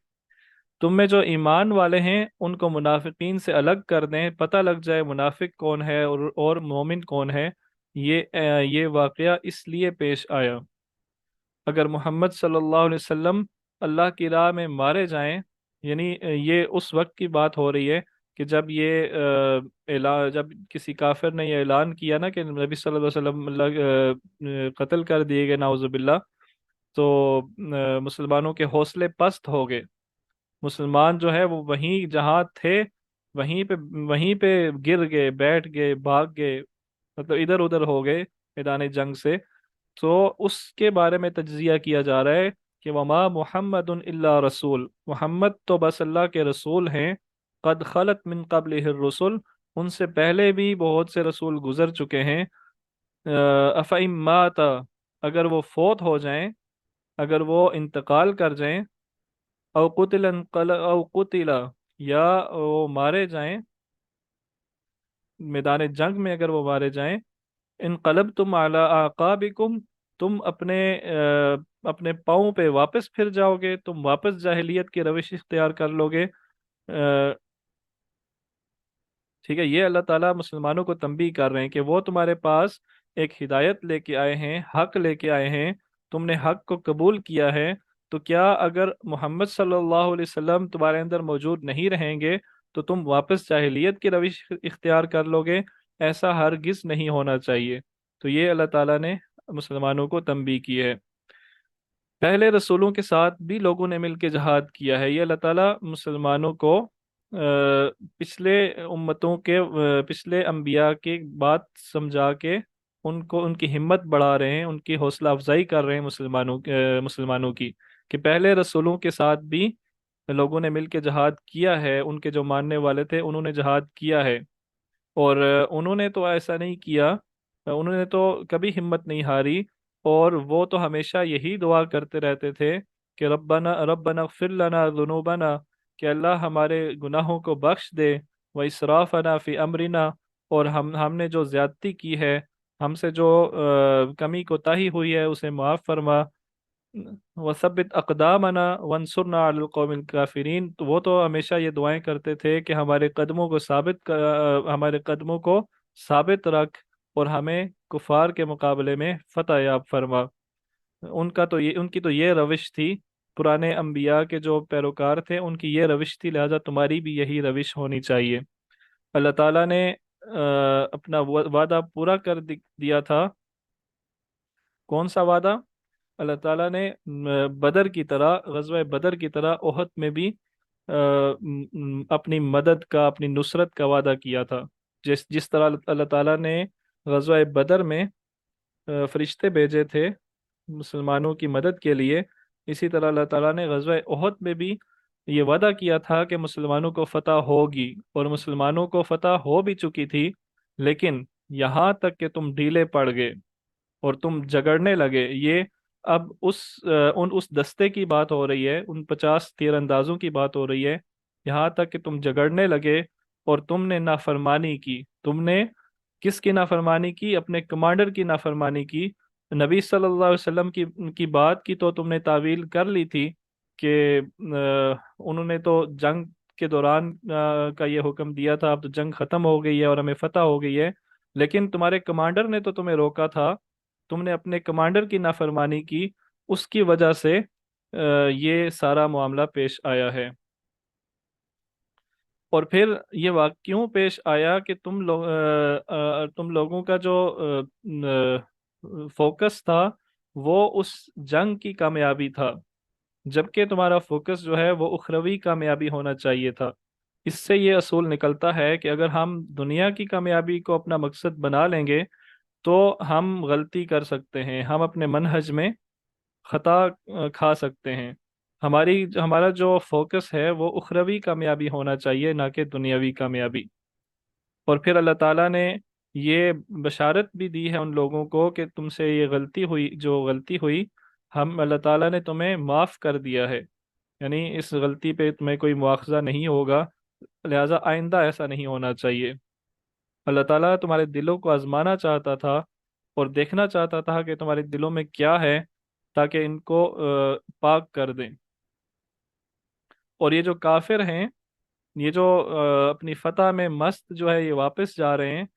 तुम में जो ईमान वाले हैं उनको मुनाफिकीन से अलग कर दें, पता लग जाए मुनाफिक कौन है और मोमिन कौन है। ये वाकया इसलिए पेश आया। अगर मोहम्मद सल्लल्लाहु अलैहि वसल्लम अल्लाह की राह में मारे जाएं, यानी ये उस वक्त की बात हो रही है कि जब किसी काफिर ने ये ऐलान किया ना कि नबी सल्लल्लाहु अलैहि वसल्लम कत्ल कर दिए गए नाउजुबिल्ला, तो मुसलमानों के हौसले पस्त हो गए। मुसलमान जो है वो वहीं जहाँ थे वहीं पे गिर गए, बैठ गए, भाग गए, मतलब इधर उधर हो गए मैदान जंग से। तो उसके बारे में तज्जिया किया जा रहा है कि वमा मुहम्मदुन इल्ला रसूल, मोहम्मद तो बस अल्लाह के रसूल हैं। कद खलत मिन कब्लिहिर रसूल, उनसे पहले भी बहुत से रसूल गुजर चुके हैं। अफ़इन माता, अगर वो फोत हो जाएं, अगर वो इंतकाल कर जाएं, औ कुतिला, या वो मारे जाएं मैदान जंग में, अगर वो मारे जाएं, इनकलब तुम अला आकाबिकुम, तुम अपने पाँव पे वापस फिर जाओगे, तुम वापस जाहिलियत की रविश इख्तियार कर लोगे। ठीक है, ये अल्लाह ताला मुसलमानों को तंबीह कर रहे हैं कि वो तुम्हारे पास एक हिदायत लेके आए हैं, हक लेके आए हैं, तुमने हक को कबूल किया है। तो क्या अगर मोहम्मद सल्लल्लाहु अलैहि वसल्लम तुम्हारे अंदर मौजूद नहीं रहेंगे तो तुम वापस जाहिलियत की रविश इख्तियार कर लोगे? ऐसा हरगिज नहीं होना चाहिए। तो ये अल्लाह ताला ने मुसलमानों को तंबीह की है। पहले रसूलों के साथ भी लोगों ने मिलकर जहाद किया है। ये अल्लाह ताला मुसलमानों को पिछले उम्मतों के पिछले अंबिया की बात समझा के उनको उनकी हिम्मत बढ़ा रहे हैं, उनकी हौसला अफजाई कर रहे हैं मुसलमानों की, कि पहले रसूलों के साथ भी लोगों ने मिलकर जहाद किया है। उनके जो मानने वाले थे उन्होंने जहाद किया है। और उन्होंने तो ऐसा नहीं किया, उन्होंने तो कभी हिम्मत नहीं हारी। और वो तो हमेशा यही दुआ करते रहते थे कि रब्बना रब्बना इग़फिर लना ज़ुनूबना, कि अल्लाह हमारे गुनाहों को बख्श दे, व इसराफना फ़ी अमरिना, और हमने जो ज्यादती की है, हमसे जो कमी कोताही हुई है उसे माफ़ फरमा। वसब्बित अक़दामना वंसुरना अलल कौमिल काफिरीन, तो वो तो हमेशा ये दुआएं करते थे कि हमारे कदमों को साबित रख, और हमें कुफार के मुकाबले में फतह याब फरमा। उनकी तो ये रविश थी। पुराने अंबिया के जो पैरोकार थे उनकी ये रविश थी, लिहाजा तुम्हारी भी यही रविश होनी चाहिए। अल्लाह ताला ने अपना वादा पूरा कर दिया था। कौन सा वादा? अल्लाह ताला ने बदर की तरह, गज़वा बदर की तरह ओहद में भी अपनी मदद का, अपनी नुसरत का वादा किया था। जिस जिस तरह अल्लाह ताला ने गज़वा बदर में फरिश्ते भेजे थे मुसलमानों की मदद के लिए, इसी तरह अल्लाह ताला ने गज़वा ओहद में भी ये वादा किया था कि मुसलमानों को फतह होगी, और मुसलमानों को फतह हो भी चुकी थी। लेकिन यहाँ तक कि तुम ढीले पड़ गए और तुम झगड़ने लगे। ये अब उस दस्ते की बात हो रही है, उन 50 तीरंदाजों की बात हो रही है। यहाँ तक कि तुम झगड़ने लगे और तुमने नाफरमानी की। तुमने किसकी नाफरमानी की? अपने कमांडर की नाफरमानी की। नबी सल्लल्लाहु अलैहि वसल्लम की बात की तो तुमने तावील कर ली थी कि उन्होंने तो जंग के दौरान का ये हुक्म दिया था, अब तो जंग खत्म हो गई है और हमें फतह हो गई है। लेकिन तुम्हारे कमांडर ने तो तुम्हें रोका था, तुमने अपने कमांडर की नाफरमानी की, उसकी वजह से ये सारा मामला पेश आया है। और फिर ये वाक़ क्यों पेश आया कि तुम लोगों का जो फोकस था वो उस जंग की कामयाबी था, जबकि तुम्हारा फोकस जो है वो उखरवी कामयाबी होना चाहिए था। इससे ये असूल निकलता है कि अगर हम दुनिया की कामयाबी को अपना मकसद बना लेंगे तो हम गलती कर सकते हैं, हम अपने मनहज में खता खा सकते हैं। हमारा जो फोकस है वो उखरवी कामयाबी होना चाहिए, ना कि दुनियावी कामयाबी। और फिर अल्लाह ताला ने ये बशारत भी दी है उन लोगों को कि तुमसे ये गलती हुई, जो गलती हुई हम अल्लाह ताला ने तुम्हें माफ़ कर दिया है। यानी इस गलती पे तुम्हें कोई मुआवजा नहीं होगा, लिहाजा आइंदा ऐसा नहीं होना चाहिए। अल्लाह ताला तुम्हारे दिलों को आजमाना चाहता था और देखना चाहता था कि तुम्हारे दिलों में क्या है, ताकि इनको पाक कर दें। और ये जो काफिर हैं, ये जो अपनी फतह में मस्त जो है, ये वापस जा रहे हैं,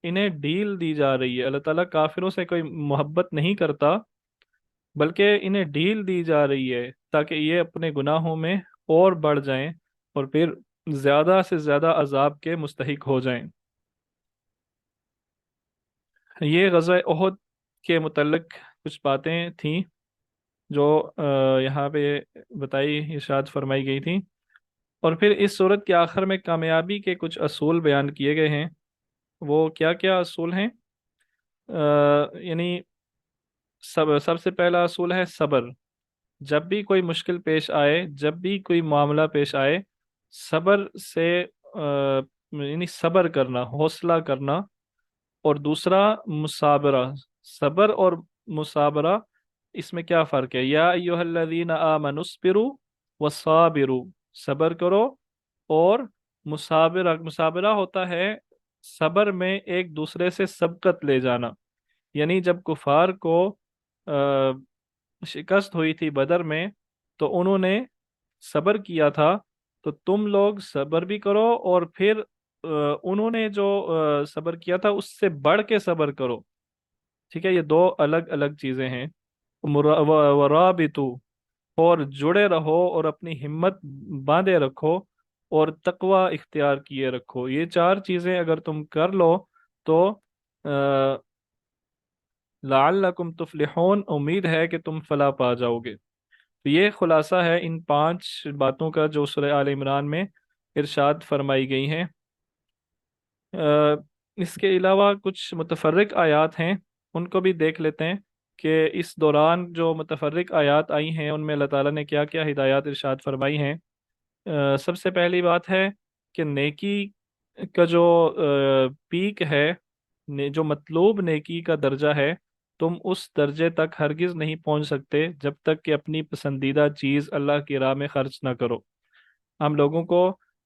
इन्हें ढील दी जा रही है। अल्लाह ताला काफिरों से कोई मोहब्बत नहीं करता, बल्कि इन्हें ढील दी जा रही है ताकि ये अपने गुनाहों में और बढ़ जाएं और फिर ज्यादा से ज्यादा अजाब के मुस्तहिक हो जाएं। ये गज़वा ओहद के मुतल्लिक कुछ बातें थीं जो यहाँ पे बताई, इरशाद फरमाई गई थी। और फिर इस सूरत के आखिर में कामयाबी के कुछ असूल बयान किए गए हैं। वो क्या क्या असूल हैं? यानी सबसे पहला असूल है सब्र। जब भी कोई मुश्किल पेश आए, जब भी कोई मामला पेश आए, सब्र से यानी सब्र करना, हौसला करना। और दूसरा मुसाबरा। सब्र और मुसाबरा, इसमें क्या फ़र्क है? या अय्युहल्लज़ीना आमनुस्बिरु वसाबिरु, सब्र करो। और मुसाबरा, मुसाबरा होता है सब्र में एक दूसरे से सबकत ले जाना। यानी जब कुफार को शिकस्त हुई थी बदर में, तो उन्होंने सब्र किया था, तो तुम लोग सब्र भी करो। और फिर उन्होंने जो सब्र किया था उससे बढ़ के सब्र करो। ठीक है, ये दो अलग अलग चीजें हैं। वराबितु, और जुड़े रहो और अपनी हिम्मत बांधे रखो और तकवा इख्तियार किए रखो। ये चार चीजें अगर तुम कर लो तो लअल्लकुम तुफलिहून, उम्मीद है कि तुम फलाह पा जाओगे। तो ये खुलासा है इन 5 बातों का जो सूरह आल इमरान में इरशाद फरमाई गई हैं। इसके अलावा कुछ मुतफर्रिक आयात हैं, उनको भी देख लेते हैं कि इस दौरान जो मुतफर्रिक आयात आई हैं उनमें अल्लाह ताला ने क्या क्या हिदायत इरशाद फरमाई हैं। सबसे पहली बात है कि नेकी का जो पीक है, जो मतलूब नेकी का दर्जा है, तुम उस दर्जे तक हरगिज़ नहीं पहुंच सकते जब तक कि अपनी पसंदीदा चीज़ अल्लाह की राह में खर्च ना करो। हम लोगों को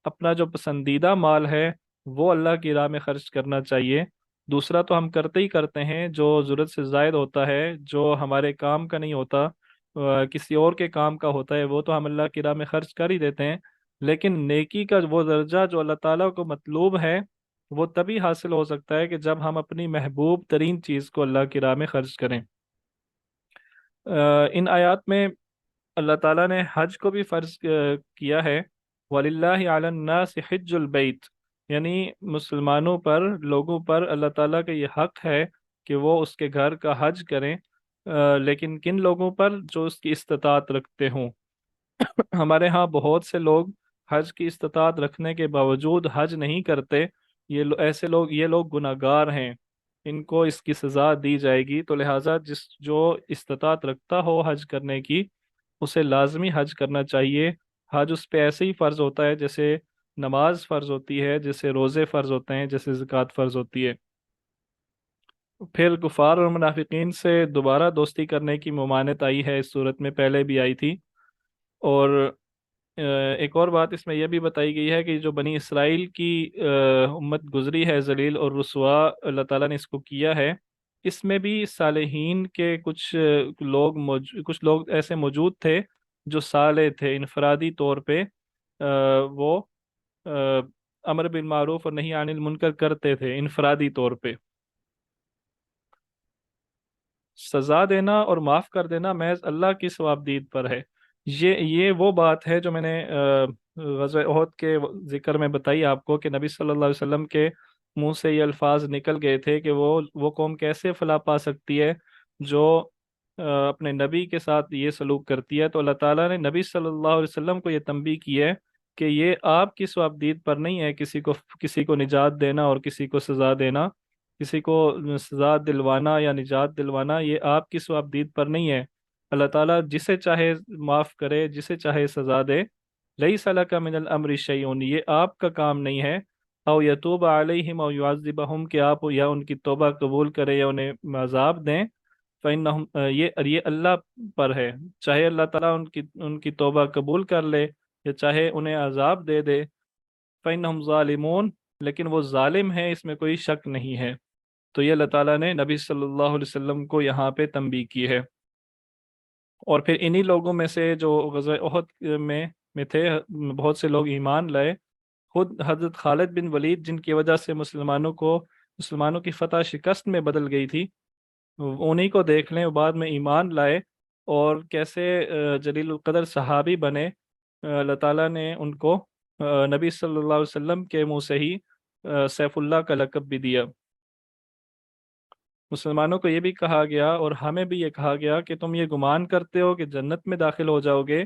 अपना जो पसंदीदा माल है वो अल्लाह की राह में खर्च करना चाहिए। दूसरा तो हम करते ही करते हैं, जो ज़रूरत से ज़ायद होता है, जो हमारे काम का नहीं होता, किसी और के काम का होता है, वो तो हम अल्लाह की राह में खर्च कर ही देते हैं। लेकिन नेकी का वो दर्जा जो अल्लाह ताला को मतलूब है, वो तभी हासिल हो सकता है कि जब हम अपनी महबूब तरीन चीज़ को अल्लाह की राह में खर्च करें। इन आयात में अल्लाह ताला ने हज को भी फर्ज किया है। वलिल्लाहि अलन नास हिज्जुल बैत, यानी मुसलमानों पर, लोगों पर अल्लाह ताला का ये हक है कि वो उसके घर का हज करें। लेकिन किन लोगों पर? जो उसकी इस्तात रखते हों। हमारे यहाँ बहुत से लोग हज की इस्तात रखने के बावजूद हज नहीं करते। ऐसे लोग, ये लोग गुनाहगार हैं, इनको इसकी सज़ा दी जाएगी। तो लिहाजा जिस जो इस्तात रखता हो हज करने की, उसे लाजमी हज करना चाहिए। हज उस पे ऐसे ही फ़र्ज होता है जैसे नमाज फ़र्ज होती है, जैसे रोज़े फ़र्ज होते हैं, जैसे ज़कात फ़र्ज होती है। پھر کفار اور منافقین سے دوبارہ دوستی کرنے کی ممانعت آئی ہے، اس صورت میں پہلے بھی آئی تھی۔ اور ایک اور بات اس میں یہ بھی بتائی گئی ہے کہ جو بنی اسرائیل کی امت گزری ہے ذلیل اور رسوا، اللہ تعالیٰ نے اس کو کیا ہے، اس میں بھی صالحین کے کچھ لوگ ایسے موجود تھے جو صالح تھے، انفرادی طور پہ وہ آ، امر بالمعروف اور نہی عن المنکر کرتے تھے انفرادی طور پہ۔ سزا دینا اور معاف کر دینا محض اللہ کی ثوابدید پر ہے۔ یہ وہ بات ہے جو میں نے غزوہ احد کے ذکر میں بتائی آپ کو، کہ نبی صلی اللہ علیہ وسلم کے منہ سے یہ الفاظ نکل گئے تھے کہ وہ قوم کیسے فلاح پا سکتی ہے جو اپنے نبی کے ساتھ یہ سلوک کرتی ہے۔ تو اللہ تعالیٰ نے نبی صلی اللہ علیہ وسلم کو یہ تنبیہ کی ہے کہ یہ آپ کی ثوابدید پر نہیں ہے کسی کو نجات دینا اور کسی کو سزا دینا، کسی کو سزا دلوانا یا نجات دلوانا، یہ آپ کی ثوابدید پر نہیں ہے۔ اللہ تعالیٰ جسے چاہے معاف کرے، جسے چاہے سزا دے۔ لیس لک من الامر شیء، یہ آپ کا کام نہیں ہے۔ او یتوب علیہم او یعذبہم، کہ آپ یا ان کی توبہ قبول کرے یا انہیں عذاب دیں۔ فإنہم یہ اللہ پر ہے، چاہے اللہ تعالیٰ ان کی توبہ قبول کر لے یا چاہے انہیں عذاب دے دے۔ فإنہم ظالمون، لیکن وہ ظالم ہیں، اس میں کوئی شک نہیں ہے۔ تو یہ اللہ تعالیٰ نے نبی صلی اللہ علیہ وسلم کو یہاں پہ تنبیہ کی ہے۔ اور پھر انہی لوگوں میں سے جو غزوہ احد میں تھے، بہت سے لوگ ایمان لائے، خود حضرت خالد بن ولید جن کی وجہ سے مسلمانوں کی فتح شکست میں بدل گئی تھی، انہی کو دیکھ لیں، وہ بعد میں ایمان لائے اور کیسے جلیل القدر صحابی بنے۔ اللہ تعالیٰ نے ان کو نبی صلی اللہ علیہ وسلم کے منہ سے ہی سیف اللہ کا لقب بھی دیا۔ مسلمانوں کو یہ بھی کہا گیا اور ہمیں بھی یہ کہا گیا کہ تم یہ گمان کرتے ہو کہ جنت میں داخل ہو جاؤ گے۔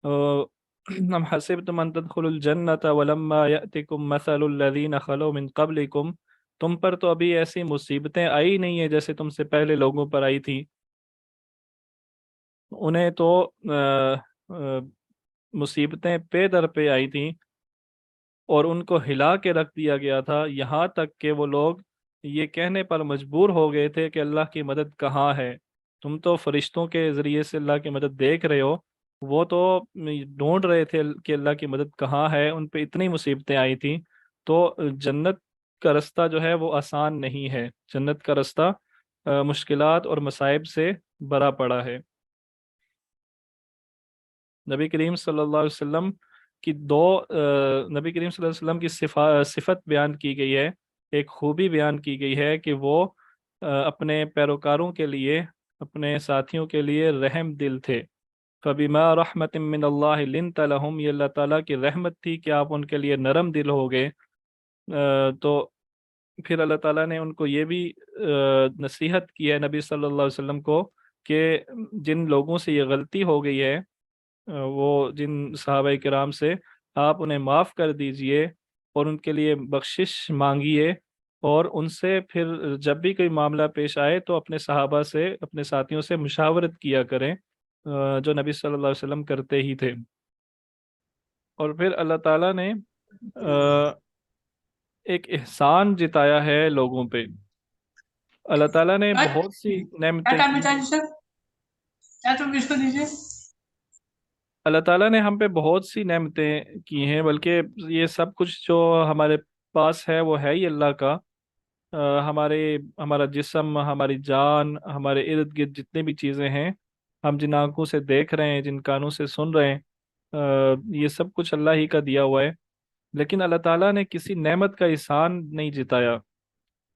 ام حسبتم ان تدخلوا الجنت ولما یأتکم مثل الذین خلو من قبلکم، تم پر تو ابھی ایسی مصیبتیں آئی نہیں ہیں جیسے تم سے پہلے لوگوں پر آئی تھی۔ انہیں تو مصیبتیں پے در پہ آئی تھیں اور ان کو ہلا کے رکھ دیا گیا تھا، یہاں تک کہ وہ لوگ یہ کہنے پر مجبور ہو گئے تھے کہ اللہ کی مدد کہاں ہے۔ تم تو فرشتوں کے ذریعے سے اللہ کی مدد دیکھ رہے ہو، وہ تو ڈھونڈ رہے تھے کہ اللہ کی مدد کہاں ہے، ان پہ اتنی مصیبتیں آئی تھیں۔ تو جنت کا رستہ جو ہے وہ آسان نہیں ہے، جنت کا رستہ مشکلات اور مصائب سے بھرا پڑا ہے۔ نبی کریم صلی اللہ علیہ وسلم کی نبی کریم صلی اللہ علیہ وسلم کی صفت بیان کی گئی ہے، ایک خوبی بیان کی گئی ہے کہ وہ اپنے پیروکاروں کے لیے، اپنے ساتھیوں کے لیے رحم دل تھے۔ فَبِمَا رَحْمَةٍ مِّنَ اللَّهِ لِنْتَ لَهُمْ، یہ اللہ تعالیٰ کی رحمت تھی کہ آپ ان کے لیے نرم دل ہو گئے۔ تو پھر اللہ تعالیٰ نے ان کو یہ بھی نصیحت کی ہے نبی صلی اللہ علیہ وسلم کو کہ جن لوگوں سے یہ غلطی ہو گئی ہے، وہ جن صحابہ کرام سے، آپ انہیں معاف کر دیجئے اور ان کے لیے بخشش مانگیے، اور ان سے پھر جب بھی کوئی معاملہ پیش آئے تو اپنے صحابہ سے، اپنے ساتھیوں سے مشاورت کیا کریں، جو نبی صلی اللہ علیہ وسلم کرتے ہی تھے۔ اور پھر اللہ تعالیٰ نے ایک احسان جتایا ہے لوگوں پہ۔ اللہ تعالیٰ نے کٹ بہت سی نعمتیں کٹ کی ہیں۔ سر کیا تم کس کو دیجیے؟ اللہ تعالیٰ نے ہم پہ بہت سی نعمتیں کی ہیں، بلکہ یہ سب کچھ جو ہمارے پاس ہے وہ ہے ہی اللہ کا۔ ہمارا جسم، ہماری جان، ہمارے ارد گرد جتنے بھی چیزیں ہیں، ہم جن آنکھوں سے دیکھ رہے ہیں، جن کانوں سے سن رہے ہیں، یہ سب کچھ اللہ ہی کا دیا ہوا ہے۔ لیکن اللہ تعالیٰ نے کسی نعمت کا احسان نہیں جتایا۔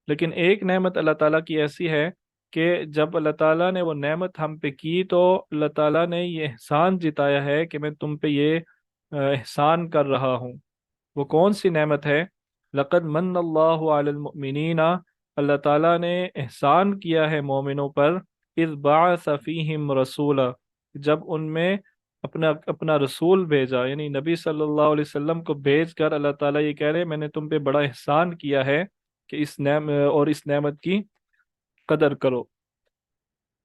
لیکن ایک نعمت اللہ تعالیٰ کی ایسی ہے کہ جب اللہ تعالیٰ نے وہ نعمت ہم پہ کی تو اللہ تعالیٰ نے یہ احسان جتایا ہے کہ میں تم پہ یہ احسان کر رہا ہوں۔ وہ کون سی نعمت ہے؟ لقد من اللہ علی المؤمنین، اللہ تعالیٰ نے احسان کیا ہے مومنوں پر، اذ بعث فیہم رسولا، جب ان میں اپنا رسول بھیجا، یعنی نبی صلی اللہ علیہ وسلم کو بھیج کر اللہ تعالیٰ یہ کہہ رہے میں نے تم پہ بڑا احسان کیا ہے کہ اس نعمت کی قدر کرو۔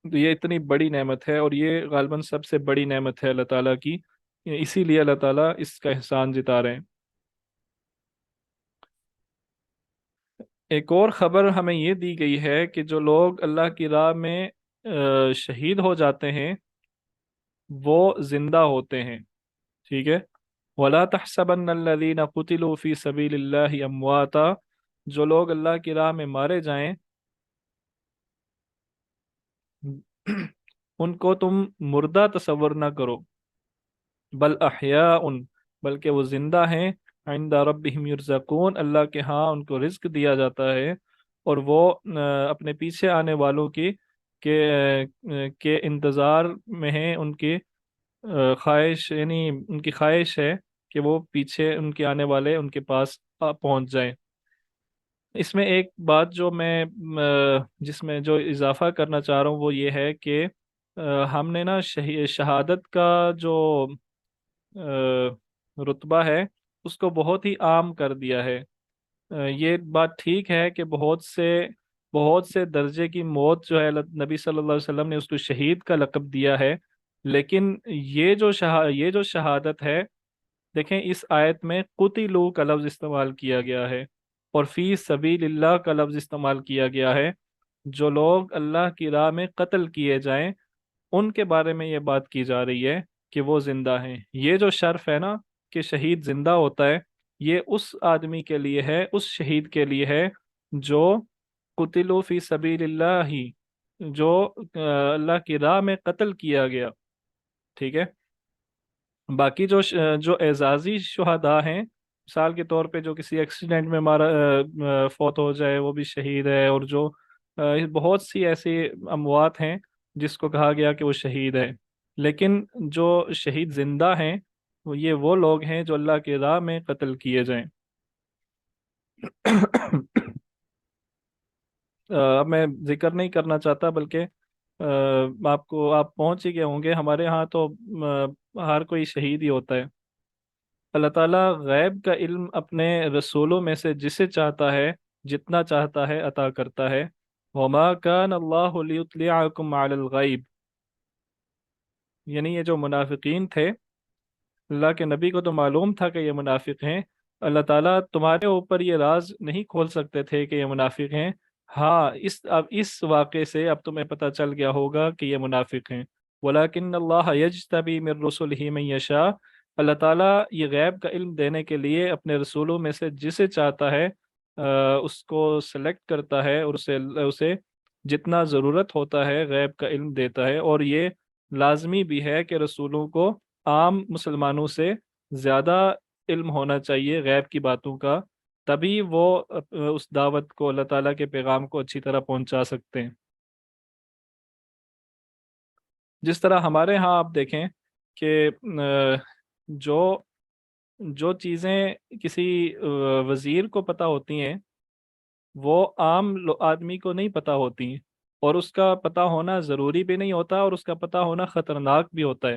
تو یہ اتنی بڑی نعمت ہے اور یہ غالباً سب سے بڑی نعمت ہے اللہ تعالیٰ کی، اسی لیے اللہ تعالیٰ اس کا احسان جتا رہے ہیں۔ ایک اور خبر ہمیں یہ دی گئی ہے کہ جو لوگ اللہ کی راہ میں شہید ہو جاتے ہیں وہ زندہ ہوتے ہیں، ٹھیک ہے؟ وَلَا تَحْسَبَنَّ الَّذِينَ قُتِلُوا فِي سَبِيلِ اللَّهِ أَمْوَاتًا، جو لوگ اللہ کی راہ میں مارے جائیں ان کو تم مردہ تصور نہ کرو، بل احیاء، بلکہ وہ زندہ ہیں، عند ربہم یرزقون، اللہ کے ہاں ان کو رزق دیا جاتا ہے، اور وہ اپنے پیچھے آنے والوں کی کے انتظار میں ہیں، ان کی خواہش، یعنی ان کی خواہش ہے کہ وہ پیچھے ان کے آنے والے ان کے پاس پہنچ جائیں۔ اس میں ایک بات جو میں جس میں جو اضافہ کرنا چاہ رہا ہوں وہ یہ ہے کہ ہم نے نا شہادت کا جو رتبہ ہے اس کو بہت ہی عام کر دیا ہے۔ یہ بات ٹھیک ہے کہ بہت سے درجے کی موت جو ہے نبی صلی اللہ علیہ وسلم نے اس کو شہید کا لقب دیا ہے، لیکن یہ جو شہادت ہے، دیکھیں اس آیت میں قتلوا کا لفظ استعمال کیا گیا ہے اور فی سبیل اللہ کا لفظ استعمال کیا گیا ہے۔ جو لوگ اللہ کی راہ میں قتل کیے جائیں ان کے بارے میں یہ بات کی جا رہی ہے کہ وہ زندہ ہیں۔ یہ جو شرف ہے نا کہ شہید زندہ ہوتا ہے، یہ اس آدمی کے لیے ہے، اس شہید کے لیے ہے جو قتلوا فی سبیل اللہ، جو اللہ کی راہ میں قتل کیا گیا، ٹھیک ہے؟ باقی جو اعزازی شہداء ہیں، مثال کے طور پہ جو کسی ایکسیڈنٹ میں فوت ہو جائے وہ بھی شہید ہے، اور جو بہت سی ایسی اموات ہیں جس کو کہا گیا کہ وہ شہید ہے، لیکن جو شہید زندہ ہیں وہ لوگ ہیں جو اللہ کی راہ میں قتل کیے جائیں۔ اب میں ذکر نہیں کرنا چاہتا، بلکہ آپ پہنچ ہی گئے ہوں گے، ہمارے ہاں تو ہر کوئی شہید ہی ہوتا ہے۔ اللہ تعالیٰ غیب کا علم اپنے رسولوں میں سے جسے چاہتا ہے جتنا چاہتا ہے عطا کرتا ہے۔ وما كان اللہ لیطلعکم علی الغیب، یعنی یہ جو منافقین تھے، اللہ کے نبی کو تو معلوم تھا کہ یہ منافق ہیں، اللہ تعالیٰ تمہارے اوپر یہ راز نہیں کھول سکتے تھے کہ یہ منافق ہیں، ہاں اب اس واقعے سے اب تمہیں پتہ چل گیا ہوگا کہ یہ منافق ہیں۔ ولیکن اللہ یجتبی من رسلہ من یشاء، اللہ تعالیٰ یہ غیب کا علم دینے کے لیے اپنے رسولوں میں سے جسے چاہتا ہے اس کو سلیکٹ کرتا ہے، اور اسے جتنا ضرورت ہوتا ہے غیب کا علم دیتا ہے، اور یہ لازمی بھی ہے کہ رسولوں کو عام مسلمانوں سے زیادہ علم ہونا چاہیے غیب کی باتوں کا، تبھی وہ اس دعوت کو، اللہ تعالیٰ کے پیغام کو اچھی طرح پہنچا سکتے ہیں۔ جس طرح ہمارے ہاں آپ دیکھیں کہ جو جو چیزیں کسی وزیر کو پتہ ہوتی ہیں وہ عام آدمی کو نہیں پتہ ہوتی، اور اس کا پتہ ہونا ضروری بھی نہیں ہوتا، اور اس کا پتہ ہونا خطرناک بھی ہوتا ہے۔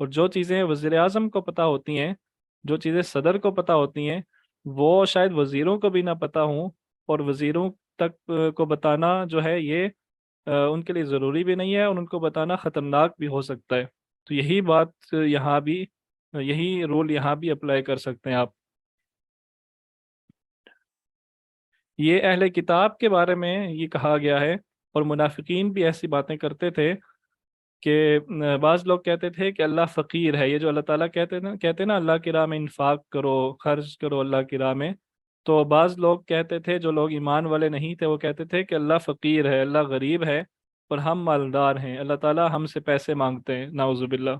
اور جو چیزیں وزیر اعظم کو پتہ ہوتی ہیں، جو چیزیں صدر کو پتہ ہوتی ہیں، وہ شاید وزیروں کو بھی نہ پتہ ہوں، اور وزیروں تک کو بتانا جو ہے یہ ان کے لیے ضروری بھی نہیں ہے، اور ان کو بتانا خطرناک بھی ہو سکتا ہے۔ تو یہی بات یہاں بھی، یہی رول یہاں بھی اپلائی کر سکتے ہیں آپ۔ یہ اہل کتاب کے بارے میں یہ کہا گیا ہے، اور منافقین بھی ایسی باتیں کرتے تھے کہ بعض لوگ کہتے تھے کہ اللہ فقیر ہے، یہ جو اللہ تعالیٰ کہتے نا اللہ کی راہ میں انفاق کرو، خرچ کرو اللہ کی راہ میں، تو بعض لوگ کہتے تھے، جو لوگ ایمان والے نہیں تھے وہ کہتے تھے کہ اللہ فقیر ہے، اللہ غریب ہے، اور ہم مالدار ہیں، اللہ تعالیٰ ہم سے پیسے مانگتے ہیں، نعوذ باللہ۔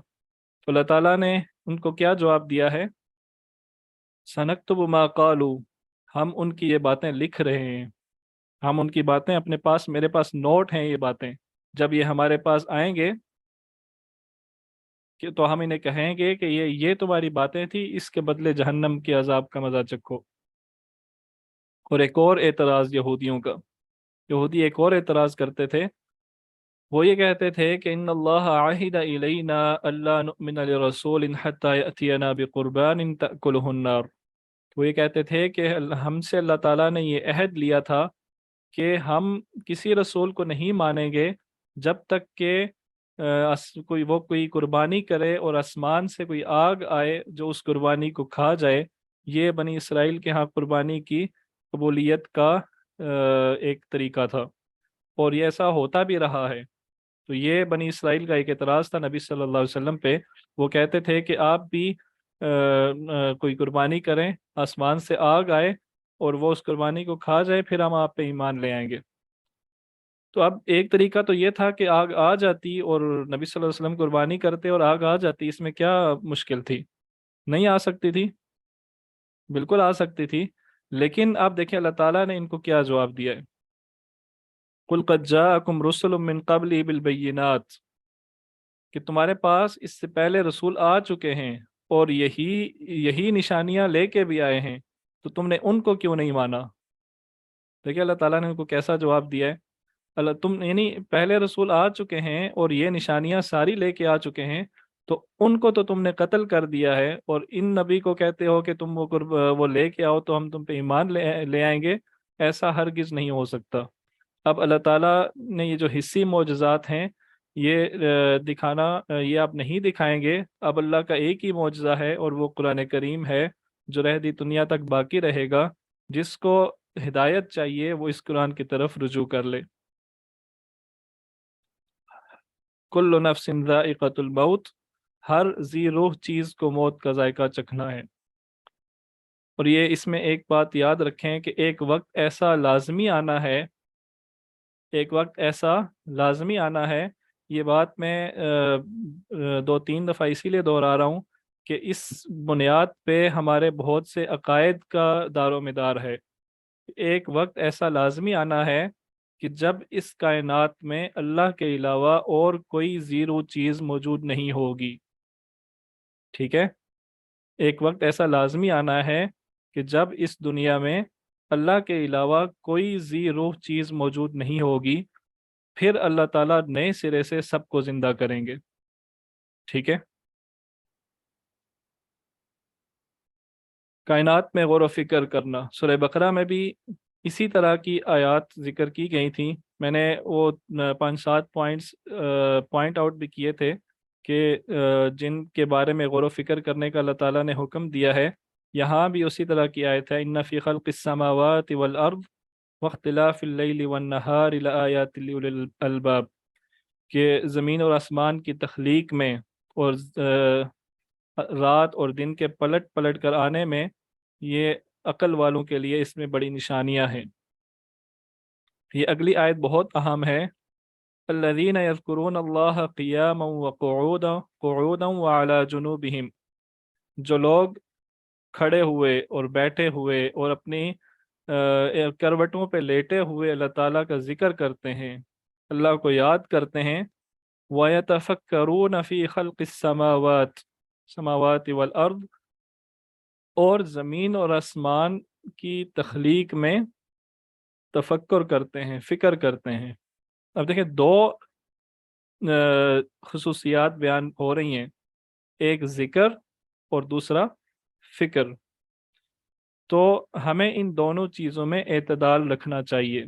تو اللہ تعالیٰ نے ان کو کیا جواب دیا ہے؟ سنکتب ما قالوا، ہم ان کی یہ باتیں لکھ رہے ہیں، ہم ان کی باتیں اپنے پاس، میرے پاس نوٹ ہیں یہ باتیں، جب یہ ہمارے پاس آئیں گے تو ہم انہیں کہیں گے کہ یہ تمہاری باتیں تھی، اس کے بدلے جہنم کے عذاب کا مزہ چکھو۔ اور ایک اور اعتراض یہودیوں کا، یہودی ایک اور اعتراض کرتے تھے، وہ یہ کہتے تھے کہ ان اللہ عہد الینا الا نؤمن لرسول حتی یأتینا بقربان تأکلہ النار، وہ یہ کہتے تھے کہ ہم سے اللہ تعالیٰ نے یہ عہد لیا تھا کہ ہم کسی رسول کو نہیں مانیں گے جب تک کہ کوئی قربانی کرے اور آسمان سے کوئی آگ آئے جو اس قربانی کو کھا جائے۔ یہ بنی اسرائیل کے ہاں قربانی کی قبولیت کا एक तरीका था, और ये ऐसा होता भी रहा है। तो ये बनी इसराइल का एक एतराज़ था नबी सल्लल्लाहु अलैहि वसल्लम पे। वो कहते थे कि आप भी कोई कुर्बानी करें, आसमान से आग आए और वो उस कुर्बानी को खा जाए, फिर हम आप पे ईमान ले आएंगे। तो अब एक तरीका तो ये था कि आग आ जाती और नबी सल्लल्लाहु अलैहि वसल्लम कुर्बानी करते और आग आ जाती, इसमें क्या मुश्किल थी? नहीं आ सकती थी? बिल्कुल आ सकती थी। लेकिन आप देखिए अल्लाह ताला ने इनको क्या जवाब दिया है। कुल कद जाअकुम रुसुलुम मिन क़ब्ली बिल बय्यिनात, कि तुम्हारे पास इससे पहले रसूल आ चुके हैं और यही यही निशानियां लेके भी आए हैं, तो तुमने उनको क्यों नहीं माना? देखिए अल्लाह ताला ने उनको कैसा जवाब दिया है। अल्लाह तुम यानी पहले रसूल आ चुके हैं और ये निशानियां सारी लेके आ चुके हैं, तो उनको तो तुमने कत्ल कर दिया है, और इन नबी को कहते हो कि तुम वो लेके आओ तो हम तुम पे ईमान ले आएंगे। ऐसा हरगिज नहीं हो सकता। अब अल्लाह ताला ने ये जो हिस्सी मोजज़ात हैं, ये दिखाना, ये आप नहीं दिखाएंगे। अब अल्लाह का एक ही मोजज़ा है और वो कुरान करीम है, जो रहती दुनिया तक बाकी रहेगा। जिसको हिदायत चाहिए वो इस कुरान की तरफ रुजू कर ले। कुल्लु नफ्सिन ज़ाइक़तुल मौत, हर जी रूह चीज़ को मौत का जायका चखना है। और ये इसमें एक बात याद रखें कि एक वक्त ऐसा लाजमी आना है, एक वक्त ऐसा लाजमी आना है। ये बात मैं दो तीन दफ़ा इसीलिए दोहरा रहा हूँ कि इस बुनियाद पे हमारे बहुत से अकायद का दारोमदार है। एक वक्त ऐसा लाजमी आना है कि जब इस कायनात में अल्लाह के अलावा और कोई ज़ीरो चीज़ मौजूद नहीं होगी। ठीक है। एक वक्त ऐसा लाजमी आना है कि जब इस दुनिया में अल्लाह के अलावा कोई ज़ीरो चीज़ मौजूद नहीं होगी, फिर अल्लाह ताला नए सिरे से सबको जिंदा करेंगे। ठीक है। कायनात में गौर व फिक्र करना, सूरह बकरा में भी इसी तरह की आयत जिक्र की गई थी। मैंने वो 5-7 पॉइंट्स पॉइंट आउट भी किए थे कि जिनके बारे में गौर व फिक्र करने का अल्लाह ताला ने हुक्म दिया है। यहाँ भी उसी तरह की आयत है, इन्ना फ़ी ख़ल्क़िस समावाति वल अर्द वख्तिलाफ़िल लैलि वन नहारि लआयातिल लिउलिल अलबाब, कि ज़मीन और आसमान की तख्लीक में और रात और दिन के पलट पलट कर आने में, ये अकल वालों के लिए इसमें बड़ी निशानियां हैं। ये अगली आयत बहुत अहम है। अल्लज़ीना यज़कुरून अल्लाह क़ियामन व क़ुऊदन व अला जुनूबिहिम, जो लोग खड़े हुए और बैठे हुए और अपनी करवटों पे लेटे हुए अल्लाह ताला का जिक्र करते हैं, अल्लाह को याद करते हैं। व यतफ़क्करून फ़ी ख़ल्क़िस समावाति वल अर्द, और ज़मीन और आसमान की तख्लीक में तफक्कुर करते हैं, फ़िक्र करते हैं। अब देखिए दो खसूसियात बयान हो रही हैं, एक ज़िक्र और दूसरा फ़िक्र। तो हमें इन दोनों चीज़ों में एतदाल रखना चाहिए।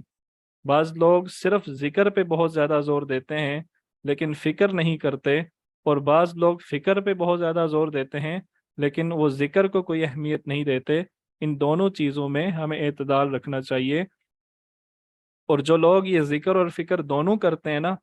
बाज़ लोग सिर्फ ज़िक्र पे बहुत ज़्यादा ज़ोर देते हैं लेकिन फ़िक्र नहीं करते, और बाज़ लोग फ़िक्र पे बहुत ज़्यादा ज़ोर देते हैं लेकिन वो ज़िक्र को कोई अहमियत नहीं देते। इन दोनों चीज़ों में हमें एतदाल रखना चाहिए। और जो लोग ये ज़िक्र और फ़िक्र दोनों करते हैं ना,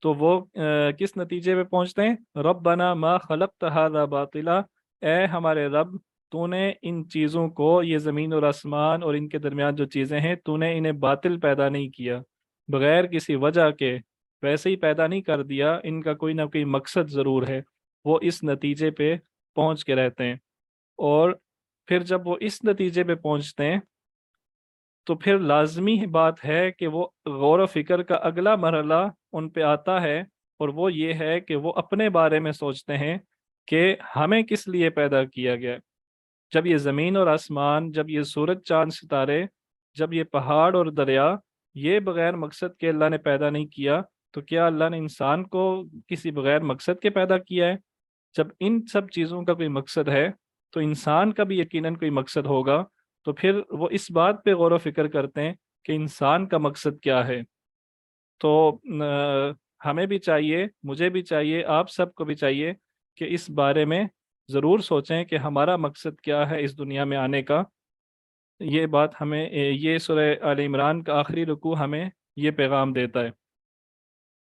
तो वो किस नतीजे पे पहुंचते हैं? रब्बना मा खलक़्त हाज़ा बातिला, ए हमारे रब, तूने इन चीज़ों को, ये ज़मीन और आसमान और इनके दरमियान जो चीज़ें हैं, तूने इन्हें बातिल पैदा नहीं किया, बग़ैर किसी वजह के वैसे ही पैदा नहीं कर दिया, इनका कोई ना कोई मकसद ज़रूर है। वो इस नतीजे पे पहुंच के रहते हैं। और फिर जब वो इस नतीजे पे पहुंचते हैं, तो फिर लाजमी बात है कि वो गौर व फिक्र का अगला मरहला उन पे आता है, और वो ये है कि वो अपने बारे में सोचते हैं कि हमें किस लिए पैदा किया गया है। जब ये ज़मीन और आसमान, जब ये सूरज चांद सितारे, जब ये पहाड़ और दरिया, ये बग़ैर मकसद के अल्लाह ने पैदा नहीं किया, तो क्या अल्लाह ने इंसान को किसी बग़ैर मकसद के पैदा किया है? जब इन सब चीज़ों का कोई मकसद है, तो इंसान का भी यकीनन कोई मकसद होगा। तो फिर वो इस बात पे गौर व फिक्र करते हैं कि इंसान का मकसद क्या है। तो हमें भी चाहिए, मुझे भी चाहिए, आप सबको भी चाहिए कि इस बारे में ज़रूर सोचें कि हमारा मकसद क्या है इस दुनिया में आने का। یہ بات ہمیں یہ سورہ آل عمران کا آخری رکوع ہمیں یہ پیغام دیتا ہے.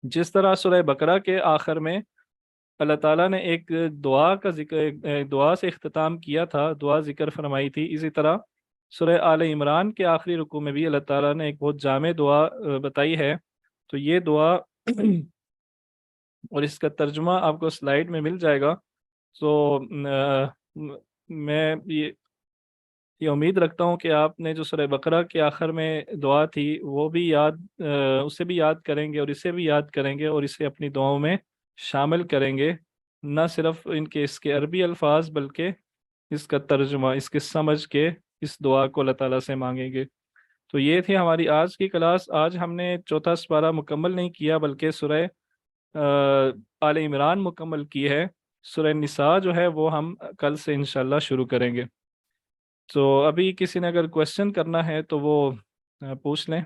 جس طرح سورہ بقرہ کے آخر میں اللہ تعالیٰ نے ایک دعا کا ذکر ایک دعا سے اختتام کیا تھا، دعا ذکر فرمائی تھی، اسی طرح سورہ آل عمران کے آخری رکوع میں بھی اللہ تعالیٰ نے ایک بہت جامع دعا بتائی ہے. تو یہ دعا اور اس کا ترجمہ آپ کو سلائیڈ میں مل جائے گا. تو میں یہ امید رکھتا ہوں کہ آپ نے جو سورہ بقرہ کے آخر میں دعا تھی وہ بھی اسے بھی یاد کریں گے اور اسے بھی یاد کریں گے اور اسے اپنی دعاؤں میں شامل کریں گے، نہ صرف اس کے عربی الفاظ بلکہ اس کا ترجمہ، اس کے سمجھ کے اس دعا کو اللہ تعالیٰ سے مانگیں گے. تو یہ تھی ہماری آج کی کلاس. آج ہم نے چوتھا سپارہ مکمل نہیں کیا بلکہ سورہ آل عمران مکمل کی ہے. سورہ نساء جو ہے وہ ہم کل سے انشاءاللہ شروع کریں گے. تو ابھی کسی نے اگر کوشچن کرنا ہے تو وہ پوچھ لیں.